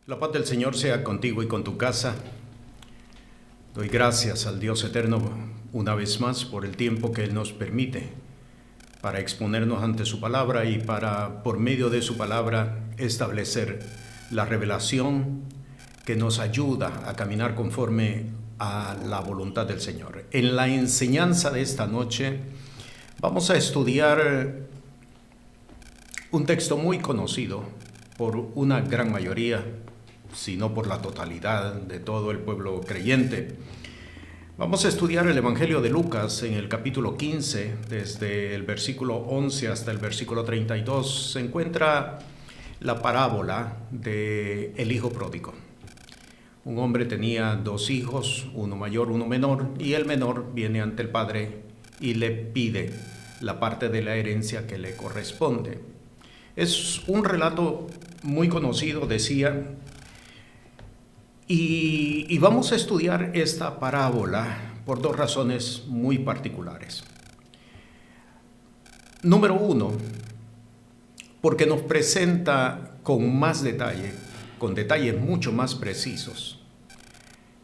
La paz del Señor sea contigo y con tu casa. Doy gracias al Dios eterno una vez más por el tiempo que Él nos permite para exponernos ante su palabra y para, por medio de su palabra, establecer la revelación que nos ayuda a caminar conforme a la voluntad del Señor. En la enseñanza de esta noche vamos a estudiar un texto muy conocido por una gran mayoría, si no por la totalidad de todo el pueblo creyente. Vamos a estudiar el Evangelio de Lucas en el capítulo 15, desde el versículo 11 hasta el versículo 32. Se encuentra la parábola del hijo pródigo. Un hombre tenía dos hijos, uno mayor, uno menor, y el menor viene ante el padre y le pide la parte de la herencia que le corresponde. Es un relato muy conocido, decía, y vamos a estudiar esta parábola por dos razones muy particulares. Número uno, porque nos presenta con más detalle, con detalles mucho más precisos,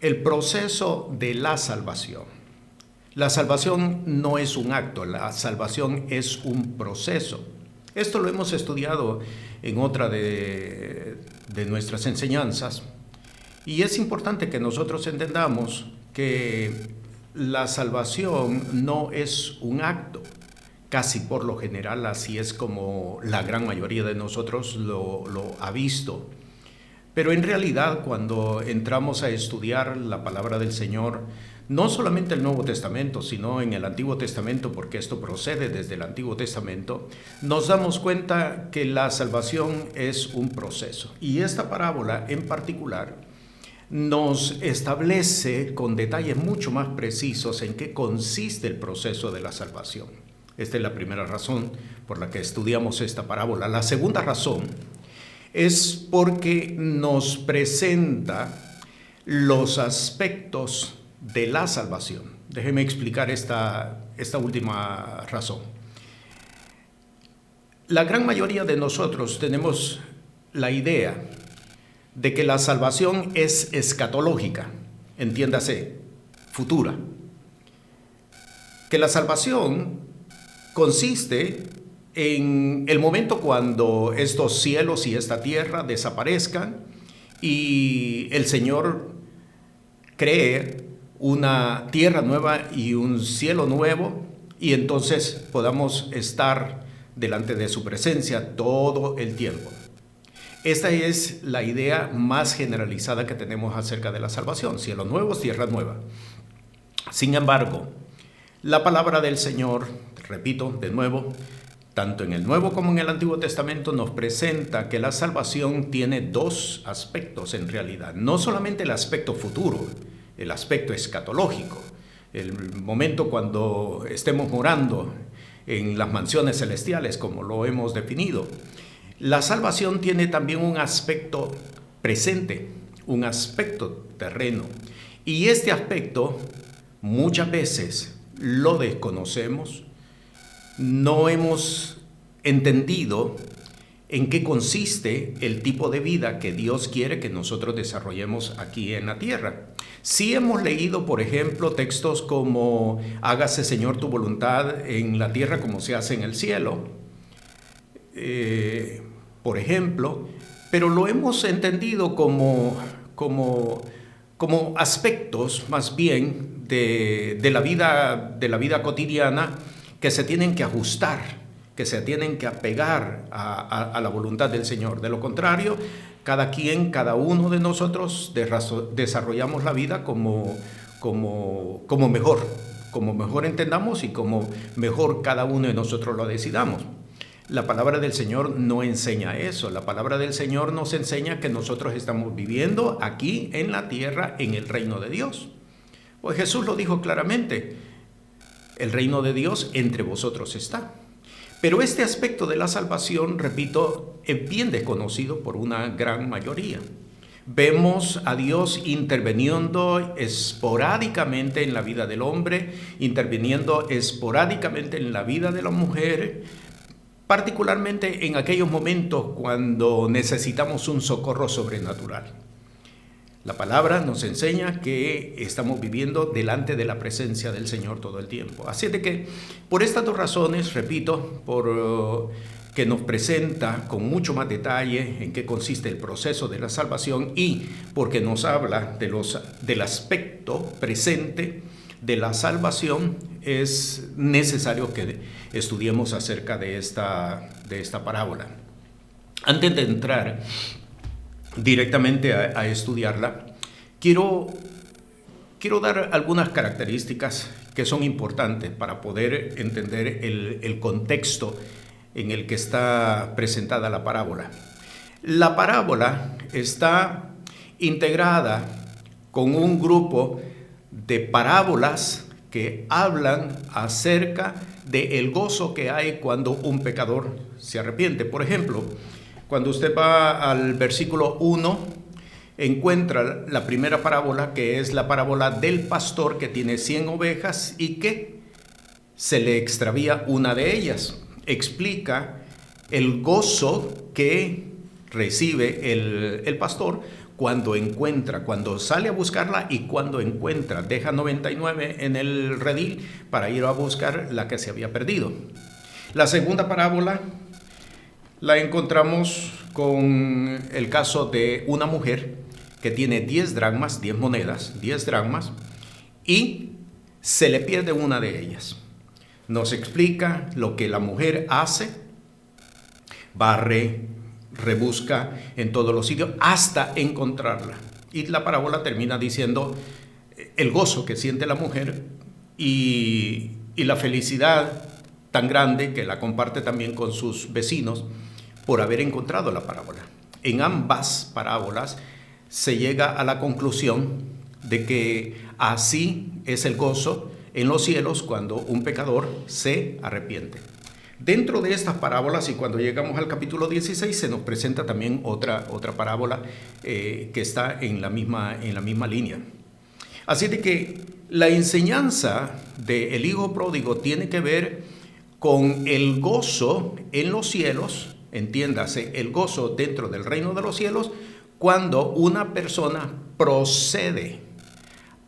el proceso de la salvación. La salvación no es un acto, la salvación es un proceso. Esto lo hemos estudiado en otra de nuestras enseñanzas. Y es importante que nosotros entendamos que la salvación no es un acto. Casi por lo general así es como la gran mayoría de nosotros lo ha visto. Pero en realidad cuando entramos a estudiar la palabra del Señor, no solamente el Nuevo Testamento, sino en el Antiguo Testamento, porque esto procede desde el Antiguo Testamento, nos damos cuenta que la salvación es un proceso. Y esta parábola en particular nos establece con detalles mucho más precisos en qué consiste el proceso de la salvación. Esta es la primera razón por la que estudiamos esta parábola. La segunda razón es porque nos presenta los aspectos de la salvación. Déjeme explicar esta última razón. La gran mayoría de nosotros tenemos la idea de que la salvación es escatológica, entiéndase, futura. Que la salvación consiste en el momento cuando estos cielos y esta tierra desaparezcan y el Señor cree una tierra nueva y un cielo nuevo, y entonces podamos estar delante de su presencia todo el tiempo. Esta es la idea más generalizada que tenemos acerca de la salvación: cielos nuevos, tierra nueva. Sin embargo, la palabra del Señor, repito de nuevo, tanto en el Nuevo como en el Antiguo Testamento, nos presenta que la salvación tiene dos aspectos en realidad. No solamente el aspecto futuro, el aspecto escatológico, el momento cuando estemos morando en las mansiones celestiales, como lo hemos definido. La salvación tiene también un aspecto presente, un aspecto terreno. Y este aspecto muchas veces lo desconocemos, no hemos entendido en qué consiste el tipo de vida que Dios quiere que nosotros desarrollemos aquí en la tierra. Sí hemos leído, por ejemplo, textos como hágase, Señor, tu voluntad en la tierra como se hace en el cielo, por ejemplo, pero lo hemos entendido como aspectos más bien de la vida cotidiana que se tienen que ajustar, que se tienen que apegar a la voluntad del Señor. De lo contrario, cada uno de nosotros desarrollamos la vida como mejor entendamos y como mejor cada uno de nosotros lo decidamos. La palabra del Señor no enseña eso. La palabra del Señor nos enseña que nosotros estamos viviendo aquí en la tierra en el reino de Dios. Pues Jesús lo dijo claramente: el reino de Dios entre vosotros está. Pero este aspecto de la salvación, repito, es bien desconocido por una gran mayoría. Vemos a Dios interviniendo esporádicamente en la vida del hombre, interviniendo esporádicamente en la vida de la mujer, particularmente en aquellos momentos cuando necesitamos un socorro sobrenatural. La palabra nos enseña que estamos viviendo delante de la presencia del Señor todo el tiempo. Así de que, por estas dos razones, repito, por que nos presenta con mucho más detalle en qué consiste el proceso de la salvación y porque nos habla del aspecto presente de la salvación, es necesario que estudiemos acerca de esta parábola. Antes de entrar directamente a estudiarla, quiero dar algunas características que son importantes para poder entender el contexto en el que está presentada la parábola. La parábola está integrada con un grupo de parábolas que hablan acerca del gozo que hay cuando un pecador se arrepiente. Por ejemplo, cuando usted va al versículo 1, encuentra la primera parábola, que es la parábola del pastor que tiene 100 ovejas y que se le extravía una de ellas. Explica el gozo que recibe el pastor cuando sale a buscarla y cuando encuentra. Deja 99 en el redil para ir a buscar la que se había perdido. La segunda parábola la encontramos con el caso de una mujer que tiene 10 dracmas, 10 monedas, 10 dracmas, y se le pierde una de ellas. Nos explica lo que la mujer hace, barre, rebusca en todos los sitios hasta encontrarla. Y la parábola termina diciendo el gozo que siente la mujer y la felicidad tan grande que la comparte también con sus vecinos por haber encontrado la parábola. En ambas parábolas se llega a la conclusión de que así es el gozo en los cielos cuando un pecador se arrepiente. Dentro de estas parábolas, y cuando llegamos al capítulo 16, se nos presenta también otra parábola que está en la misma línea. Así de que la enseñanza del hijo pródigo tiene que ver con el gozo en los cielos, entiéndase, el gozo dentro del reino de los cielos, cuando una persona procede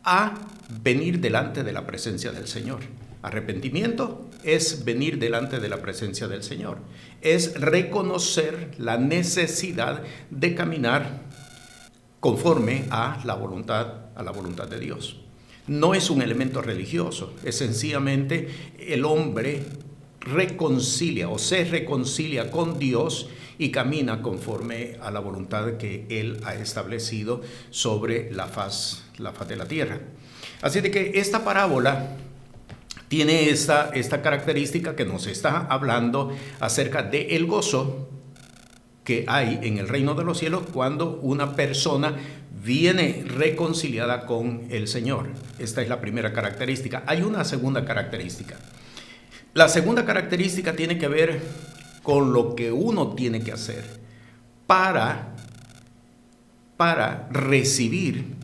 a venir delante de la presencia del Señor. Arrepentimiento es venir delante de la presencia del Señor, es reconocer la necesidad de caminar conforme a la voluntad de Dios. No es un elemento religioso, es sencillamente el hombre reconcilia o se reconcilia con Dios y camina conforme a la voluntad que Él ha establecido sobre la faz de la tierra. Así de que esta parábola tiene esta característica que nos está hablando acerca del gozo que hay en el reino de los cielos cuando una persona viene reconciliada con el Señor. Esta es la primera característica. Hay una segunda característica. La segunda característica tiene que ver con lo que uno tiene que hacer para recibir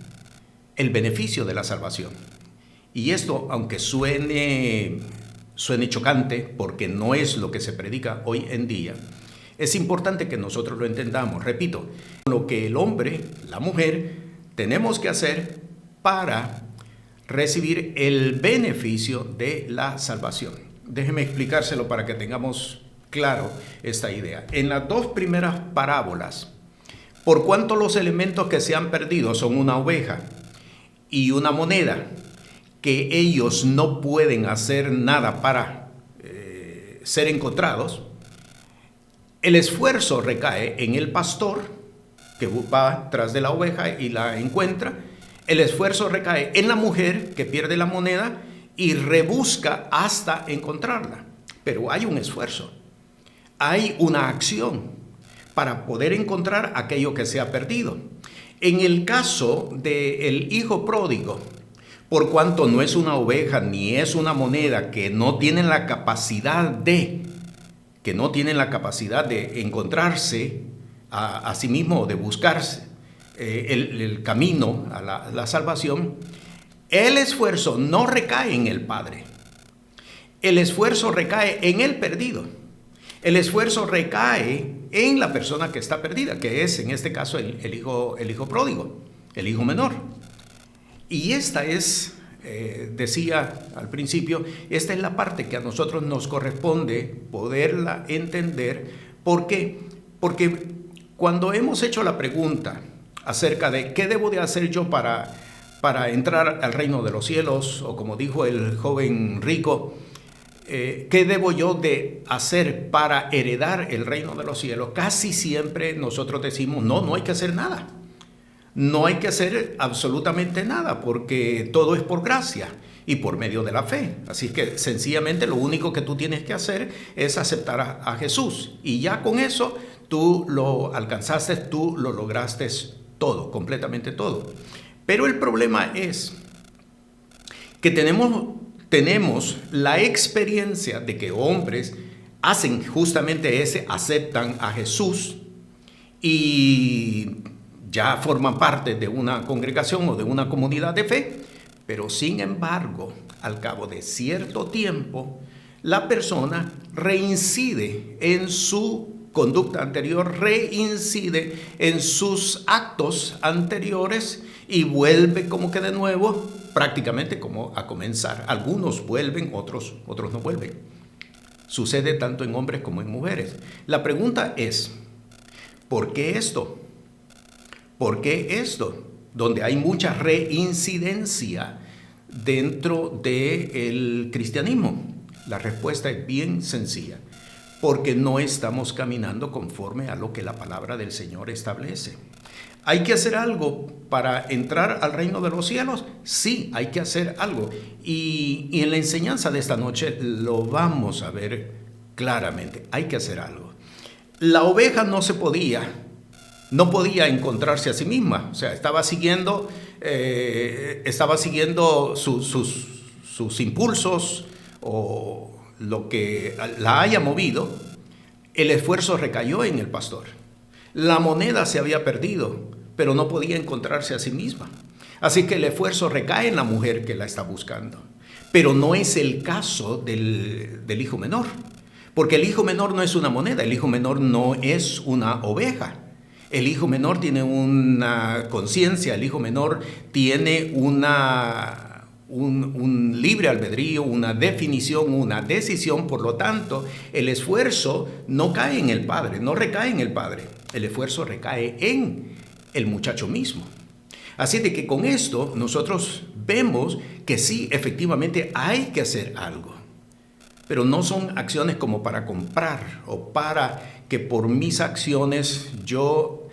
el beneficio de la salvación. Y esto, aunque suene chocante, porque no es lo que se predica hoy en día, es importante que nosotros lo entendamos. Repito, lo que el hombre, la mujer, tenemos que hacer para recibir el beneficio de la salvación. Déjeme explicárselo para que tengamos claro esta idea. En las dos primeras parábolas, por cuanto los elementos que se han perdido son una oveja y una moneda, que ellos no pueden hacer nada para ser encontrados, el esfuerzo recae en el pastor que va tras de la oveja y la encuentra. El esfuerzo recae en la mujer que pierde la moneda y rebusca hasta encontrarla. Pero hay un esfuerzo, hay una acción para poder encontrar aquello que se ha perdido. En el caso del hijo pródigo, por cuanto no es una oveja ni es una moneda que no tienen la capacidad de encontrarse a sí mismo o de buscarse el camino a la salvación, el esfuerzo no recae en el padre, el esfuerzo recae en el perdido. El esfuerzo recae en la persona que está perdida, que es en este caso el hijo pródigo, el hijo menor. Y esta es, decía al principio, esta es la parte que a nosotros nos corresponde poderla entender. ¿Por qué? Porque cuando hemos hecho la pregunta acerca de qué debo de hacer yo para entrar al reino de los cielos, o como dijo el joven rico, ¿qué debo yo de hacer para heredar el reino de los cielos? Casi siempre nosotros decimos, no hay que hacer nada. No hay que hacer absolutamente nada, porque todo es por gracia y por medio de la fe. Así que sencillamente lo único que tú tienes que hacer es aceptar a Jesús. Y ya con eso tú lo alcanzaste, tú lo lograste todo, completamente todo. Pero el problema es que tenemos la experiencia de que hombres hacen justamente aceptan a Jesús y ya forman parte de una congregación o de una comunidad de fe, pero sin embargo, al cabo de cierto tiempo, la persona reincide en su conducta anterior, reincide en sus actos anteriores y vuelve como que de nuevo, prácticamente como a comenzar. Algunos vuelven, otros no vuelven. Sucede tanto en hombres como en mujeres. La pregunta es, ¿por qué esto? ¿Por qué esto? Donde hay mucha reincidencia dentro del cristianismo. La respuesta es bien sencilla. Porque no estamos caminando conforme a lo que la palabra del Señor establece. ¿Hay que hacer algo para entrar al reino de los cielos? Sí, hay que hacer algo. Y en la enseñanza de esta noche lo vamos a ver claramente. Hay que hacer algo. La oveja no podía encontrarse a sí misma. O sea, estaba siguiendo sus impulsos o lo que la haya movido. El esfuerzo recayó en el pastor. La moneda se había perdido, pero no podía encontrarse a sí misma. Así que el esfuerzo recae en la mujer que la está buscando. Pero no es el caso del hijo menor, porque el hijo menor no es una moneda, el hijo menor no es una oveja. El hijo menor tiene una conciencia, el hijo menor tiene un libre albedrío, una definición, una decisión. Por lo tanto, el esfuerzo no cae en el padre, no recae en el padre. El esfuerzo recae en el muchacho mismo. Así de que con esto nosotros vemos que sí, efectivamente hay que hacer algo. Pero no son acciones como para comprar o para que por mis acciones yo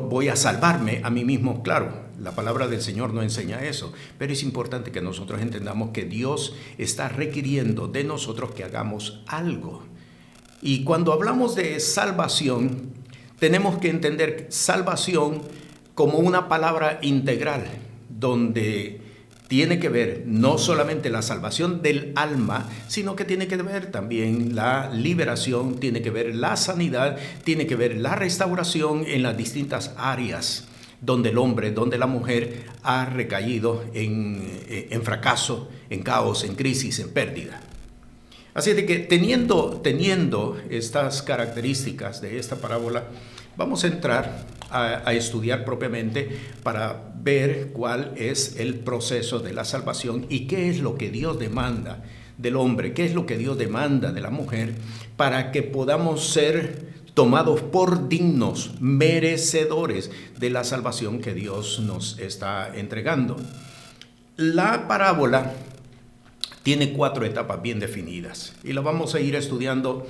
voy a salvarme a mí mismo. Claro, la palabra del Señor no enseña eso, pero es importante que nosotros entendamos que Dios está requiriendo de nosotros que hagamos algo. Y cuando hablamos de salvación, tenemos que entender salvación como una palabra integral, donde tiene que ver no solamente la salvación del alma, sino que tiene que ver también la liberación, tiene que ver la sanidad, tiene que ver la restauración en las distintas áreas donde el hombre, donde la mujer ha recaído en fracaso, en caos, en crisis, en pérdida. Así de que teniendo estas características de esta parábola, vamos a entrar a estudiar propiamente para ver cuál es el proceso de la salvación y qué es lo que Dios demanda del hombre, qué es lo que Dios demanda de la mujer, para que podamos ser tomados por dignos, merecedores de la salvación que Dios nos está entregando. La parábola tiene 4 etapas bien definidas y la vamos a ir estudiando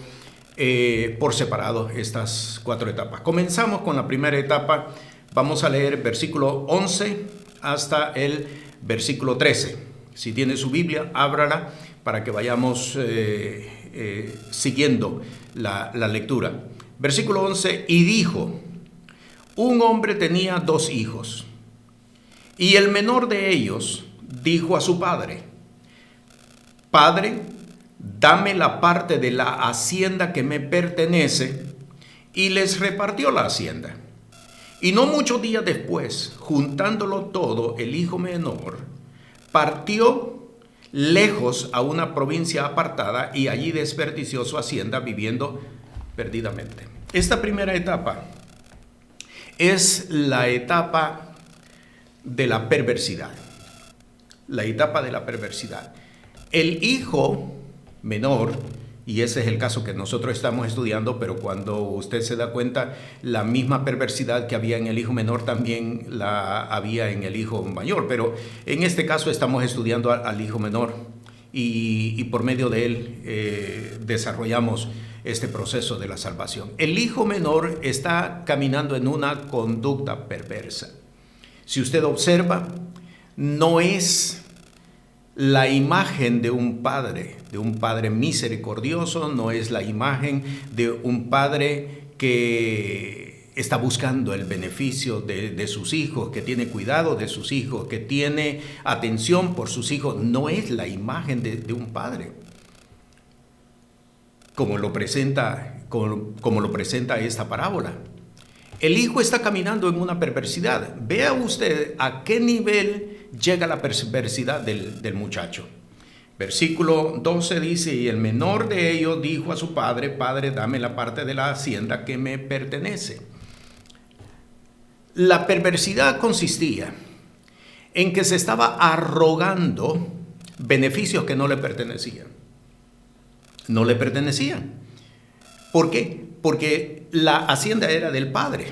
por separado, estas 4 etapas. Comenzamos con la primera etapa. Vamos a leer versículo 11 hasta el versículo 13. Si tiene su Biblia, ábrala para que vayamos siguiendo la lectura. Versículo 11, y dijo: un hombre tenía 2 hijos, y el menor de ellos dijo a su padre: Padre, dame la parte de la hacienda que me pertenece, y les repartió la hacienda. Y no muchos días después, juntándolo todo, el hijo menor partió lejos a una provincia apartada y allí desperdició su hacienda viviendo perdidamente. Esta primera etapa es la etapa de la perversidad. La etapa de la perversidad. El hijo menor, y ese es el caso que nosotros estamos estudiando, pero cuando usted se da cuenta, la misma perversidad que había en el hijo menor también la había en el hijo mayor, pero en este caso estamos estudiando al hijo menor y por medio de él desarrollamos este proceso de la salvación. El hijo menor está caminando en una conducta perversa. Si usted observa, no es la imagen de un padre misericordioso, no es la imagen de un padre que está buscando el beneficio de sus hijos, que tiene cuidado de sus hijos, que tiene atención por sus hijos. No es la imagen de un padre, como lo presenta esta parábola. El hijo está caminando en una perversidad. Vea usted a qué nivel llega la perversidad del muchacho. Versículo 12 dice: y el menor de ellos dijo a su padre: Padre, dame la parte de la hacienda que me pertenece. La perversidad consistía en que se estaba arrogando beneficios que no le pertenecían. No le pertenecían. ¿Por qué? Porque la hacienda era del padre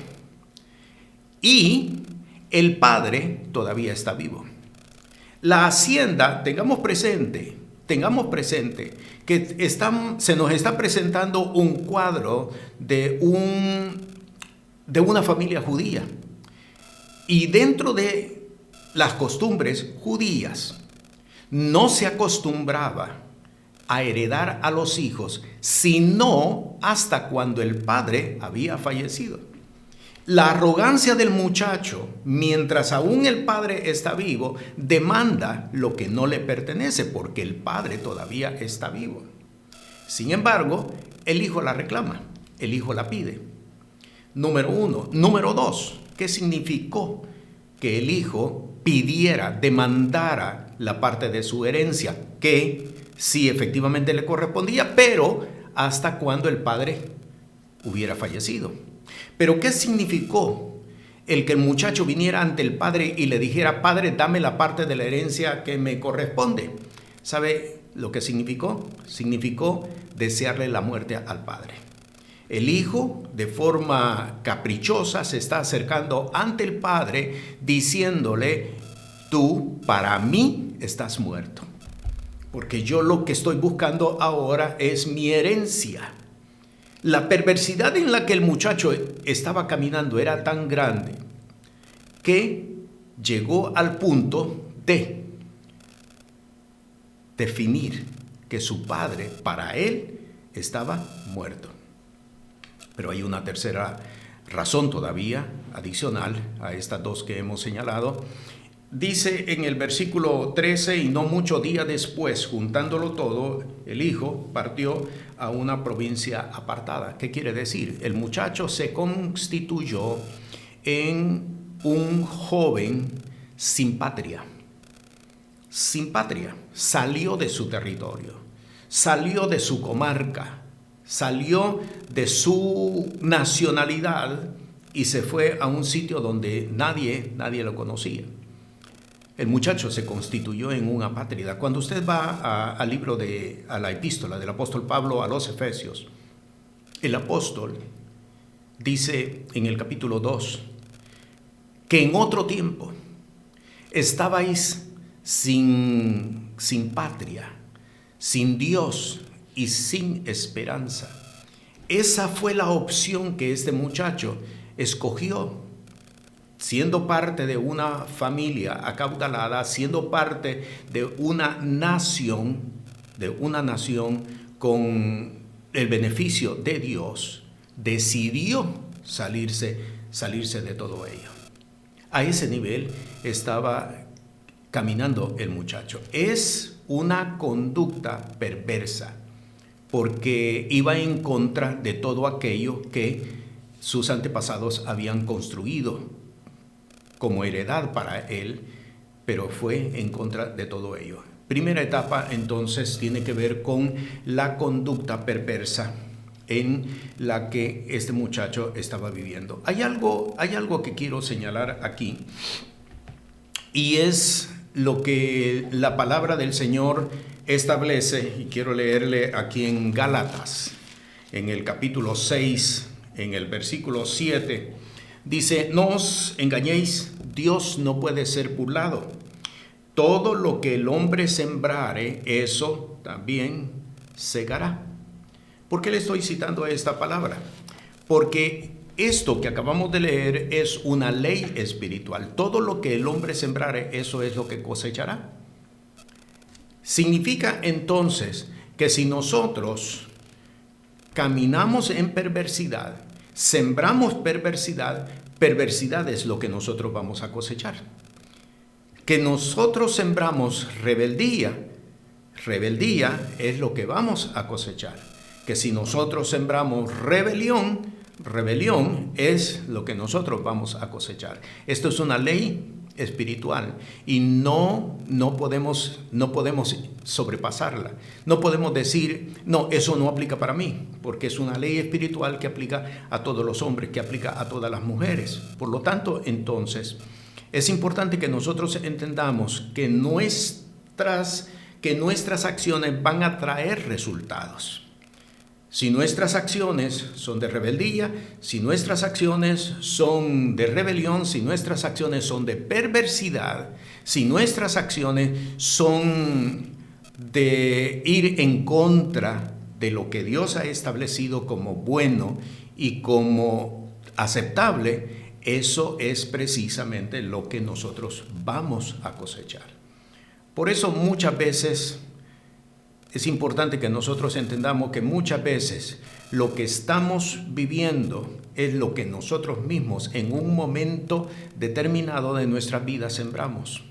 y el padre todavía está vivo. La hacienda, tengamos presente que se nos está presentando un cuadro de una familia judía. Y dentro de las costumbres judías no se acostumbraba a heredar a los hijos, sino hasta cuando el padre había fallecido. La arrogancia del muchacho, mientras aún el padre está vivo, demanda lo que no le pertenece, porque el padre todavía está vivo. Sin embargo, el hijo la reclama, el hijo la pide. Número 1. Número 2, ¿qué significó que el hijo pidiera, demandara la parte de su herencia? Que sí, efectivamente le correspondía, pero hasta cuando el padre hubiera fallecido. Pero ¿qué significó el que el muchacho viniera ante el padre y le dijera: Padre, dame la parte de la herencia que me corresponde? ¿Sabe lo que significó? Significó desearle la muerte al padre. El hijo, de forma caprichosa, se está acercando ante el padre diciéndole: tú para mí estás muerto, porque yo lo que estoy buscando ahora es mi herencia. La perversidad en la que el muchacho estaba caminando era tan grande que llegó al punto de definir que su padre, para él, estaba muerto. Pero hay una tercera razón todavía, adicional a estas dos que hemos señalado. Dice en el versículo 13: y no mucho día después, juntándolo todo, el hijo partió a una provincia apartada. ¿Qué quiere decir? El muchacho se constituyó en un joven sin patria. Sin patria. Salió de su territorio, salió de su comarca, salió de su nacionalidad y se fue a un sitio donde nadie lo conocía. El muchacho se constituyó en un apátrida. Cuando usted va a la epístola del apóstol Pablo a los Efesios, el apóstol dice en el capítulo 2 que en otro tiempo estabais sin patria, sin Dios y sin esperanza. Esa fue la opción que este muchacho escogió. Siendo parte de una familia acaudalada, siendo parte de una nación con el beneficio de Dios, decidió salirse de todo ello. A ese nivel estaba caminando el muchacho. Es una conducta perversa, porque iba en contra de todo aquello que sus antepasados habían construido como heredad para él, pero fue en contra de todo ello. Primera etapa, entonces, tiene que ver con la conducta perversa. en la que este muchacho estaba viviendo. Hay algo que quiero señalar aquí, y es lo que la palabra del Señor establece, y quiero leerle aquí en Gálatas, en el capítulo 6, en el versículo 7, dice: no os engañéis, Dios no puede ser burlado. Todo lo que el hombre sembrare, eso también segará. ¿Por qué le estoy citando esta palabra? Porque esto que acabamos de leer es una ley espiritual. Todo lo que el hombre sembrare, eso es lo que cosechará. Significa entonces que si nosotros caminamos en perversidad, sembramos perversidad, perversidad es lo que nosotros vamos a cosechar. Que nosotros sembramos rebeldía, rebeldía es lo que vamos a cosechar. Que si nosotros sembramos rebelión, rebelión es lo que nosotros vamos a cosechar. Esto es una ley espiritual y no podemos sobrepasarla. No podemos decir, no, eso no aplica para mí, porque es una ley espiritual que aplica a todos los hombres, que aplica a todas las mujeres. Por lo tanto, entonces, es importante que nosotros entendamos que nuestras acciones van a traer resultados. Si nuestras acciones son de rebeldía, si nuestras acciones son de rebelión, si nuestras acciones son de perversidad, si nuestras acciones son de ir en contra de lo que Dios ha establecido como bueno y como aceptable, eso es precisamente lo que nosotros vamos a cosechar. Por eso muchas veces es importante que nosotros entendamos que muchas veces lo que estamos viviendo es lo que nosotros mismos en un momento determinado de nuestra vida sembramos.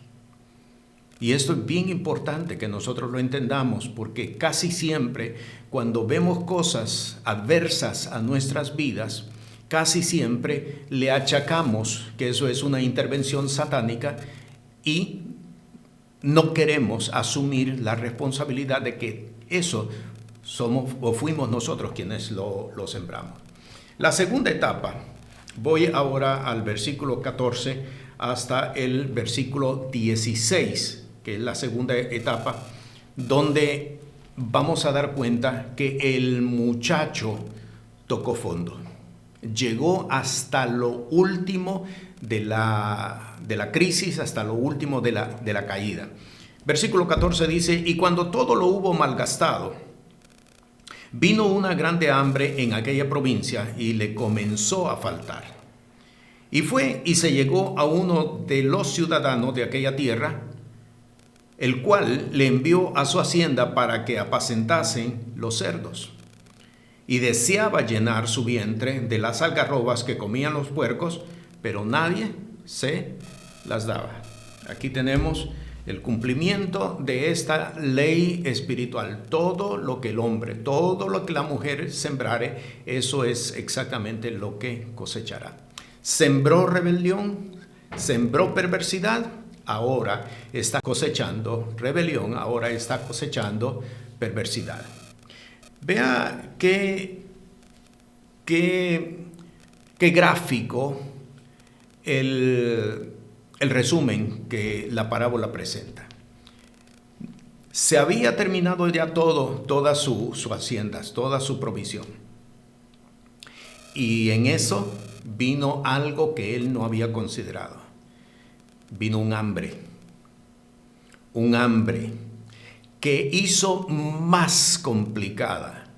Y esto es bien importante que nosotros lo entendamos, porque casi siempre cuando vemos cosas adversas a nuestras vidas, casi siempre le achacamos que eso es una intervención satánica y no queremos asumir la responsabilidad de que eso somos o fuimos nosotros quienes lo sembramos. La segunda etapa, voy ahora al versículo 14 hasta el versículo 16, que es la segunda etapa, donde vamos a dar cuenta que el muchacho tocó fondo. Llegó hasta lo último de la crisis, hasta lo último de la caída. Versículo 14 dice: y cuando todo lo hubo malgastado, vino una grande hambre en aquella provincia y le comenzó a faltar. Y fue y se llegó a uno de los ciudadanos de aquella tierra, el cual le envió a su hacienda para que apacentasen los cerdos. Y deseaba llenar su vientre de las algarrobas que comían los puercos, pero nadie se las daba. Aquí tenemos el cumplimiento de esta ley espiritual. Todo lo que el hombre, todo lo que la mujer sembrare, eso es exactamente lo que cosechará. Sembró rebelión, sembró perversidad, ahora está cosechando rebelión, ahora está cosechando perversidad. Vea qué gráfico el resumen que la parábola presenta. Se había terminado ya todas sus haciendas, toda su provisión. Y en eso vino algo que él no había considerado. Vino un hambre que hizo más complicada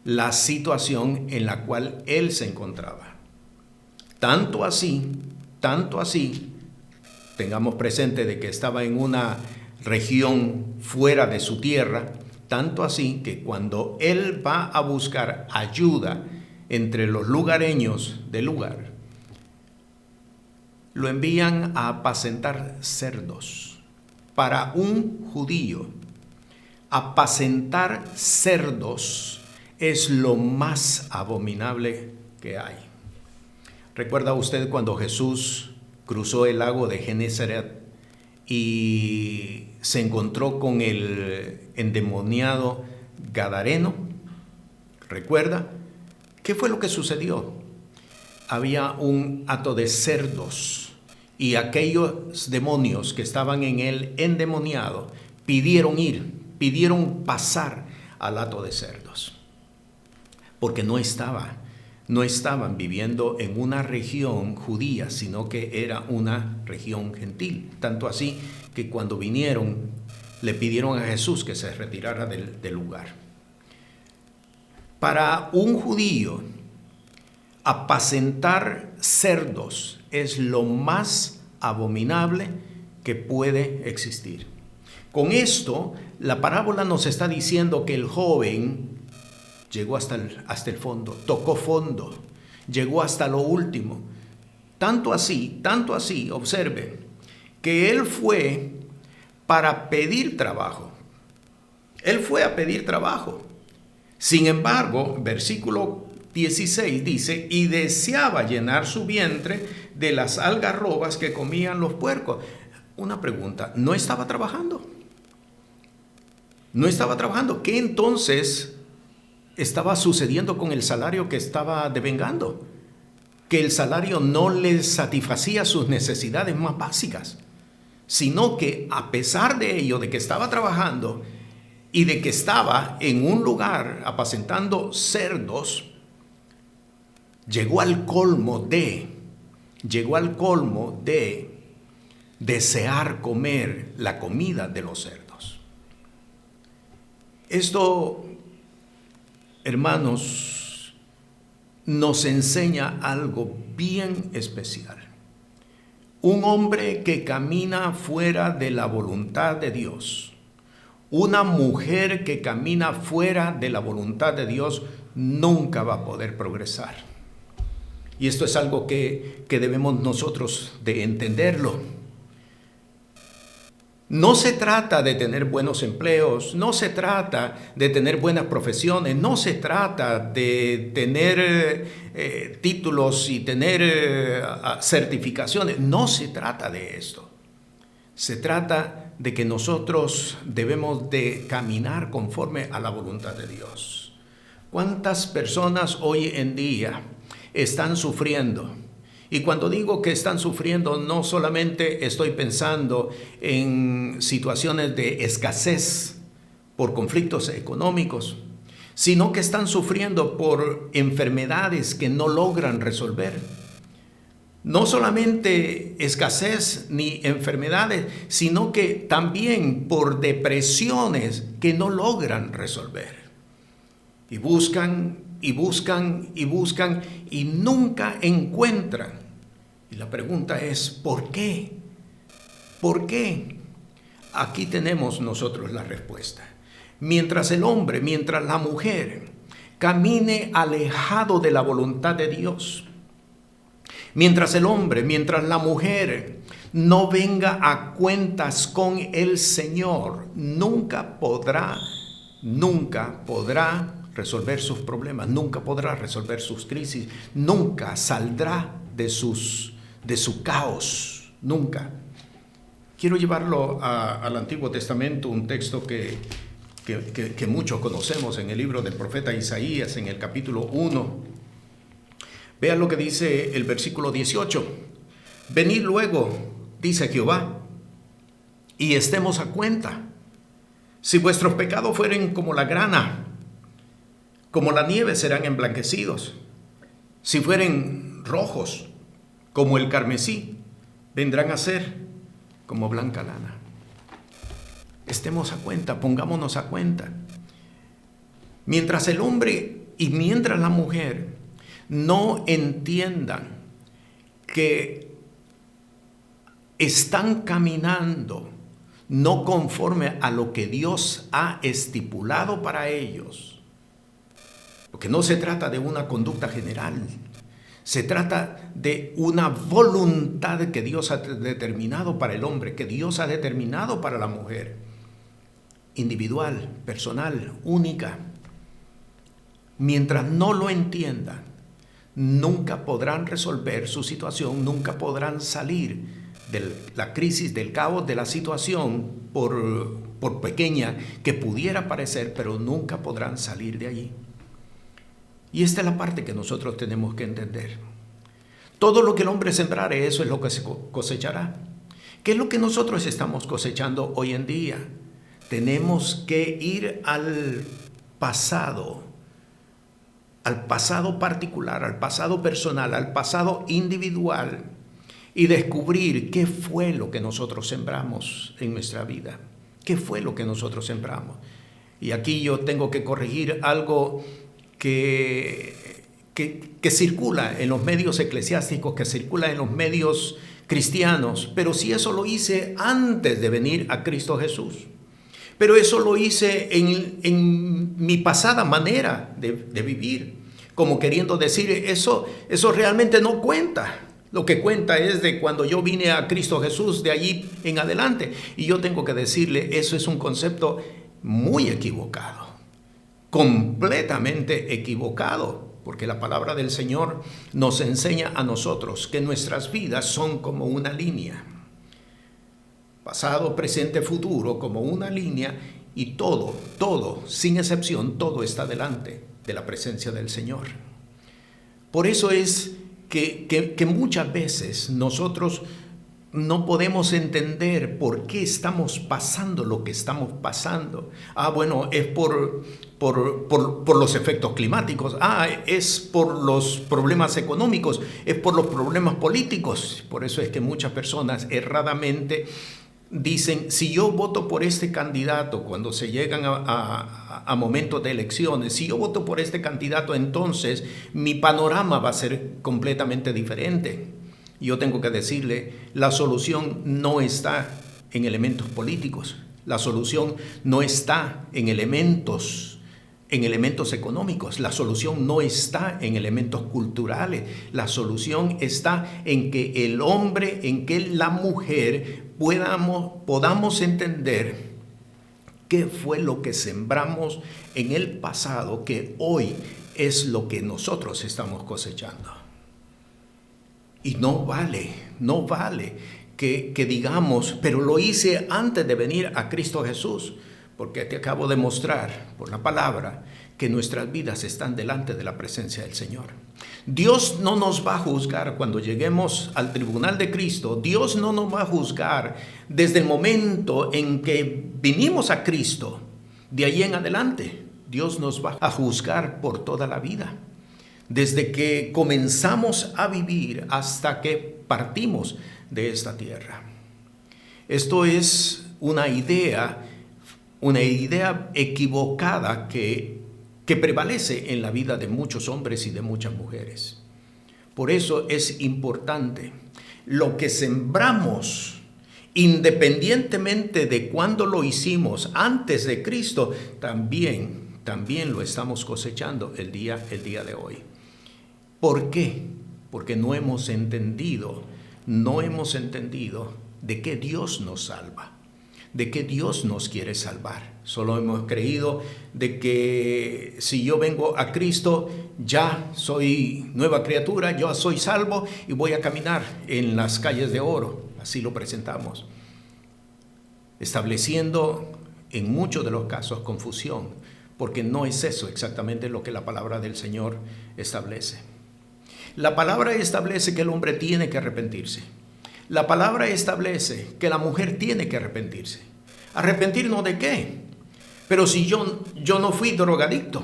la situación en la cual él se encontraba. Tanto así, tengamos presente de que estaba en una región fuera de su tierra, tanto así que cuando él va a buscar ayuda entre los lugareños del lugar, lo envían a apacentar cerdos. Para un judío, apacentar cerdos es lo más abominable que hay. ¿Recuerda usted cuando Jesús cruzó el lago de Genesaret y se encontró con el endemoniado gadareno? ¿Recuerda? ¿Qué fue lo que sucedió? Había un hato de cerdos y aquellos demonios que estaban en él endemoniado pidieron pasar al hato de cerdos, porque no estaban viviendo en una región judía, sino que era una región gentil. Tanto así que cuando vinieron, le pidieron a Jesús que se retirara del lugar. Para un judío, apacentar cerdos es lo más abominable que puede existir. Con esto, la parábola nos está diciendo que el joven llegó hasta el fondo, tocó fondo, llegó hasta lo último. Tanto así, observen, que él fue para pedir trabajo. Él fue a pedir trabajo. Sin embargo, versículo 16 dice, y deseaba llenar su vientre de las algarrobas que comían los puercos. Una pregunta, ¿no estaba trabajando? ¿No estaba trabajando? ¿Qué entonces estaba sucediendo con el salario que estaba devengando? Que el salario no le satisfacía sus necesidades más básicas, sino que a pesar de ello, de que estaba trabajando y de que estaba en un lugar apacentando cerdos, llegó al colmo de desear comer la comida de los cerdos. Esto, hermanos, nos enseña algo bien especial. Un hombre que camina fuera de la voluntad de Dios, una mujer que camina fuera de la voluntad de Dios, nunca va a poder progresar. Y esto es algo que debemos nosotros de entenderlo. No se trata de tener buenos empleos, no se trata de tener buenas profesiones, no se trata de tener títulos y tener certificaciones, no se trata de esto. Se trata de que nosotros debemos de caminar conforme a la voluntad de Dios. ¿Cuántas personas hoy en día están sufriendo? Y cuando digo que están sufriendo, no solamente estoy pensando en situaciones de escasez por conflictos económicos, sino que están sufriendo por enfermedades que no logran resolver. No solamente escasez ni enfermedades, sino que también por depresiones que no logran resolver. Y buscan y nunca encuentran. Y la pregunta es, ¿por qué? ¿Por qué? Aquí tenemos nosotros la respuesta. Mientras el hombre, mientras la mujer camine alejado de la voluntad de Dios, mientras el hombre, mientras la mujer no venga a cuentas con el Señor, nunca podrá resolver sus problemas, nunca podrá resolver sus crisis, nunca saldrá de su caos, nunca. Quiero llevarlo al Antiguo Testamento, un texto que muchos conocemos en el libro del profeta Isaías, en el capítulo 1. Vean lo que dice el versículo 18. Venid luego, dice Jehová, y estemos a cuenta. Si vuestros pecados fueren como la grana, como la nieve serán emblanquecidos. Si fueren rojos como el carmesí, vendrán a ser como blanca lana. Estemos a cuenta, pongámonos a cuenta. Mientras el hombre y mientras la mujer no entiendan que están caminando no conforme a lo que Dios ha estipulado para ellos, porque no se trata de una conducta general, se trata de una voluntad que Dios ha determinado para el hombre, que Dios ha determinado para la mujer, individual, personal, única. Mientras no lo entiendan, nunca podrán resolver su situación, nunca podrán salir de la crisis, del caos, de la situación, por pequeña que pudiera parecer, pero nunca podrán salir de allí. Y esta es la parte que nosotros tenemos que entender. Todo lo que el hombre sembrare, eso es lo que se cosechará. ¿Qué es lo que nosotros estamos cosechando hoy en día? Tenemos que ir al pasado particular, al pasado personal, al pasado individual, y descubrir qué fue lo que nosotros sembramos en nuestra vida. ¿Qué fue lo que nosotros sembramos? Y aquí yo tengo que corregir algo que circula en los medios eclesiásticos, que circula en los medios cristianos, pero si eso lo hice antes de venir a Cristo Jesús. Pero eso lo hice en mi pasada manera de vivir, como queriendo decir, eso realmente no cuenta. Lo que cuenta es de cuando yo vine a Cristo Jesús, de allí en adelante. Y yo tengo que decirle, eso es un concepto muy equivocado, completamente equivocado, porque la palabra del Señor nos enseña a nosotros que nuestras vidas son como una línea. Pasado, presente, futuro, como una línea, y todo, sin excepción, todo está delante de la presencia del Señor. Por eso es que muchas veces nosotros no podemos entender por qué estamos pasando lo que estamos pasando. Bueno, es por los efectos climáticos. Es por los problemas económicos. Es por los problemas políticos. Por eso es que muchas personas erradamente dicen, si yo voto por este candidato, cuando se llegan a momentos de elecciones, si yo voto por este candidato, entonces mi panorama va a ser completamente diferente. Yo tengo que decirle, la solución no está en elementos políticos, la solución no está en elementos económicos, la solución no está en elementos culturales, la solución está en que el hombre, en que la mujer podamos entender qué fue lo que sembramos en el pasado, que hoy es lo que nosotros estamos cosechando. Y no vale que digamos, pero lo hice antes de venir a Cristo Jesús, porque te acabo de mostrar por la palabra que nuestras vidas están delante de la presencia del Señor. Dios no nos va a juzgar cuando lleguemos al tribunal de Cristo. Dios no nos va a juzgar desde el momento en que vinimos a Cristo. De ahí en adelante, Dios nos va a juzgar por toda la vida. Desde que comenzamos a vivir hasta que partimos de esta tierra. Esto es una idea equivocada que prevalece en la vida de muchos hombres y de muchas mujeres. Por eso es importante lo que sembramos, independientemente de cuándo lo hicimos antes de Cristo, también lo estamos cosechando el día de hoy. ¿Por qué? Porque no hemos entendido de que Dios nos salva, de que Dios nos quiere salvar. Solo hemos creído de que si yo vengo a Cristo, ya soy nueva criatura, yo soy salvo y voy a caminar en las calles de oro. Así lo presentamos, estableciendo en muchos de los casos confusión, porque no es eso exactamente lo que la palabra del Señor establece. La palabra establece que el hombre tiene que arrepentirse. La palabra establece que la mujer tiene que arrepentirse. ¿Arrepentirnos de qué? Pero si yo no fui drogadicto,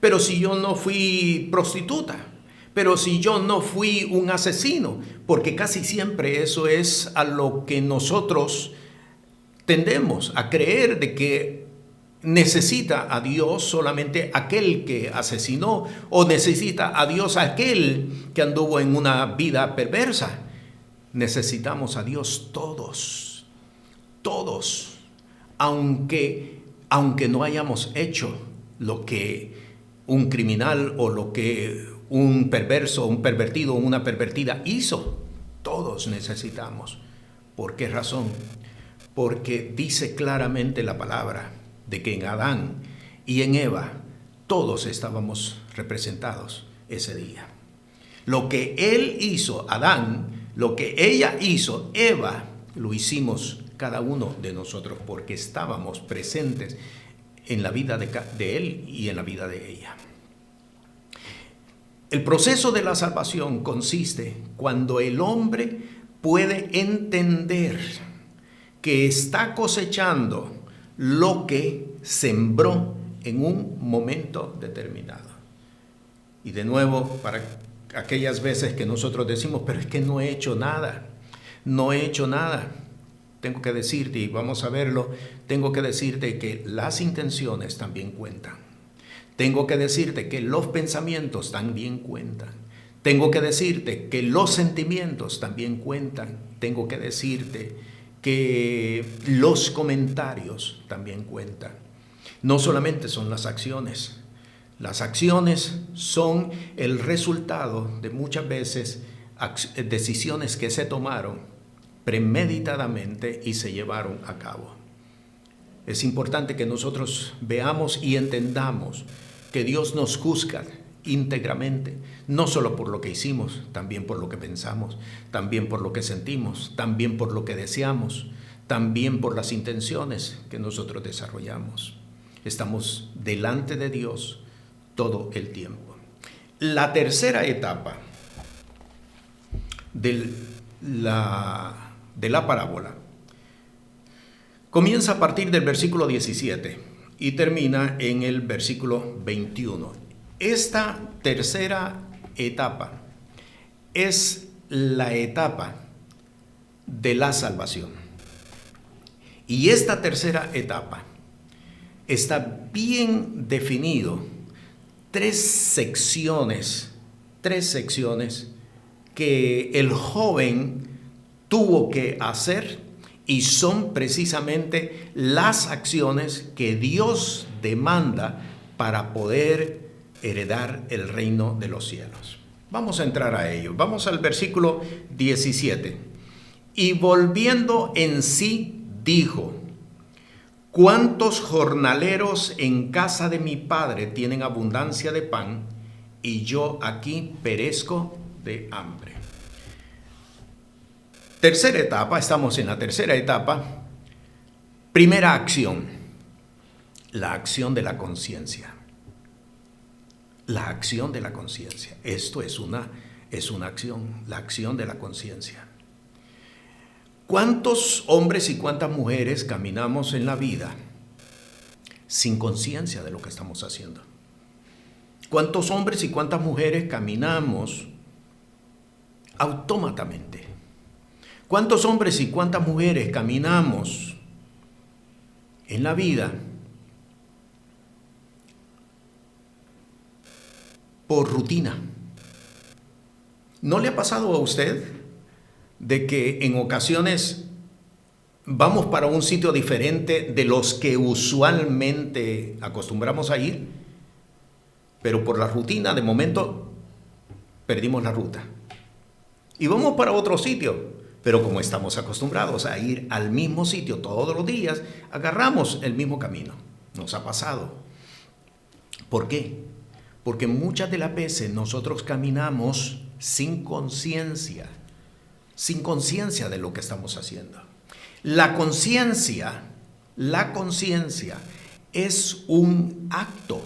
pero si yo no fui prostituta, pero si yo no fui un asesino, porque casi siempre eso es a lo que nosotros tendemos a creer, de que necesita a Dios solamente aquel que asesinó, o necesita a Dios aquel que anduvo en una vida perversa. Necesitamos a Dios todos, aunque no hayamos hecho lo que un criminal o lo que un perverso, un pervertido o una pervertida hizo. Todos necesitamos. ¿Por qué razón? Porque dice claramente la palabra de que en Adán y en Eva todos estábamos representados ese día. Lo que él hizo, Adán, lo que ella hizo, Eva, lo hicimos cada uno de nosotros, porque estábamos presentes en la vida de él y en la vida de ella. El proceso de la salvación consiste cuando el hombre puede entender que está cosechando lo que sembró en un momento determinado. Y de nuevo, para aquellas veces que nosotros decimos, pero es que no he hecho nada, no he hecho nada. Tengo que decirte, y vamos a verlo, tengo que decirte que las intenciones también cuentan. Tengo que decirte que los pensamientos también cuentan. Tengo que decirte que los sentimientos también cuentan. Tengo que decirte que los comentarios también cuentan. No solamente son las acciones. Las acciones son el resultado de muchas veces decisiones que se tomaron premeditadamente y se llevaron a cabo. Es importante que nosotros veamos y entendamos que Dios nos juzga íntegramente, no solo por lo que hicimos, también por lo que pensamos, también por lo que sentimos, también por lo que deseamos, también por las intenciones que nosotros desarrollamos. Estamos delante de Dios todo el tiempo. La tercera etapa de la parábola comienza a partir del versículo 17 y termina en el versículo 21. Esta tercera etapa es la etapa de la salvación. Y esta tercera etapa está bien definido. Tres secciones que el joven tuvo que hacer, y son precisamente las acciones que Dios demanda para poder heredar el reino de los cielos. Vamos a entrar a ello. Vamos al versículo 17. Y volviendo en sí, dijo: ¿cuántos jornaleros en casa de mi padre tienen abundancia de pan, y yo aquí perezco de hambre? Tercera etapa, estamos en la tercera etapa. Primera acción, la acción de la conciencia. La acción de la conciencia. Esto es una acción, la acción de la conciencia. ¿Cuántos hombres y cuántas mujeres caminamos en la vida sin conciencia de lo que estamos haciendo? ¿Cuántos hombres y cuántas mujeres caminamos autómatamente? ¿Cuántos hombres y cuántas mujeres caminamos en la vida por rutina? ¿No le ha pasado a usted de que en ocasiones vamos para un sitio diferente de los que usualmente acostumbramos a ir, pero por la rutina de momento perdimos la ruta y vamos para otro sitio? Pero como estamos acostumbrados a ir al mismo sitio todos los días, agarramos el mismo camino. Nos ha pasado. ¿Por qué? Porque muchas de las veces nosotros caminamos sin conciencia de lo que estamos haciendo. La conciencia es un acto.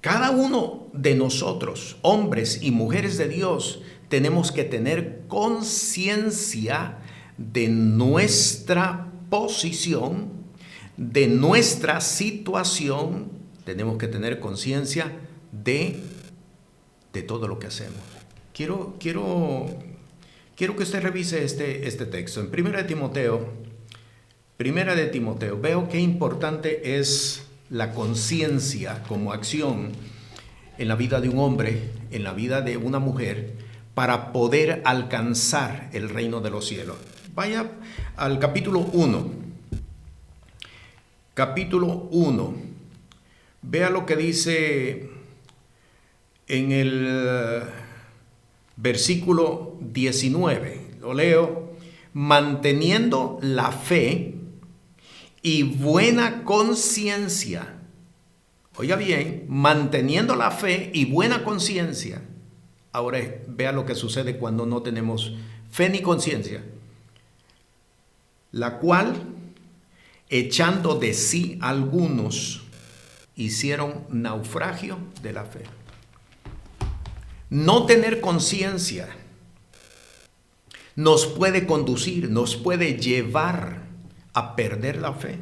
Cada uno de nosotros, hombres y mujeres de Dios, tenemos que tener conciencia de nuestra posición, de nuestra situación. Tenemos que tener conciencia de todo lo que hacemos. Quiero que usted revise este texto. En Primera de Timoteo, veo qué importante es la conciencia como acción en la vida de un hombre, en la vida de una mujer, para poder alcanzar el reino de los cielos. Vaya al capítulo 1. Capítulo 1. Vea lo que dice en el versículo 19. Lo leo: manteniendo la fe y buena conciencia. Oiga bien, manteniendo la fe y buena conciencia. Ahora vea lo que sucede cuando no tenemos fe ni conciencia. La cual, echando de sí algunos, hicieron naufragio de la fe. No tener conciencia nos puede conducir, nos puede llevar a perder la fe.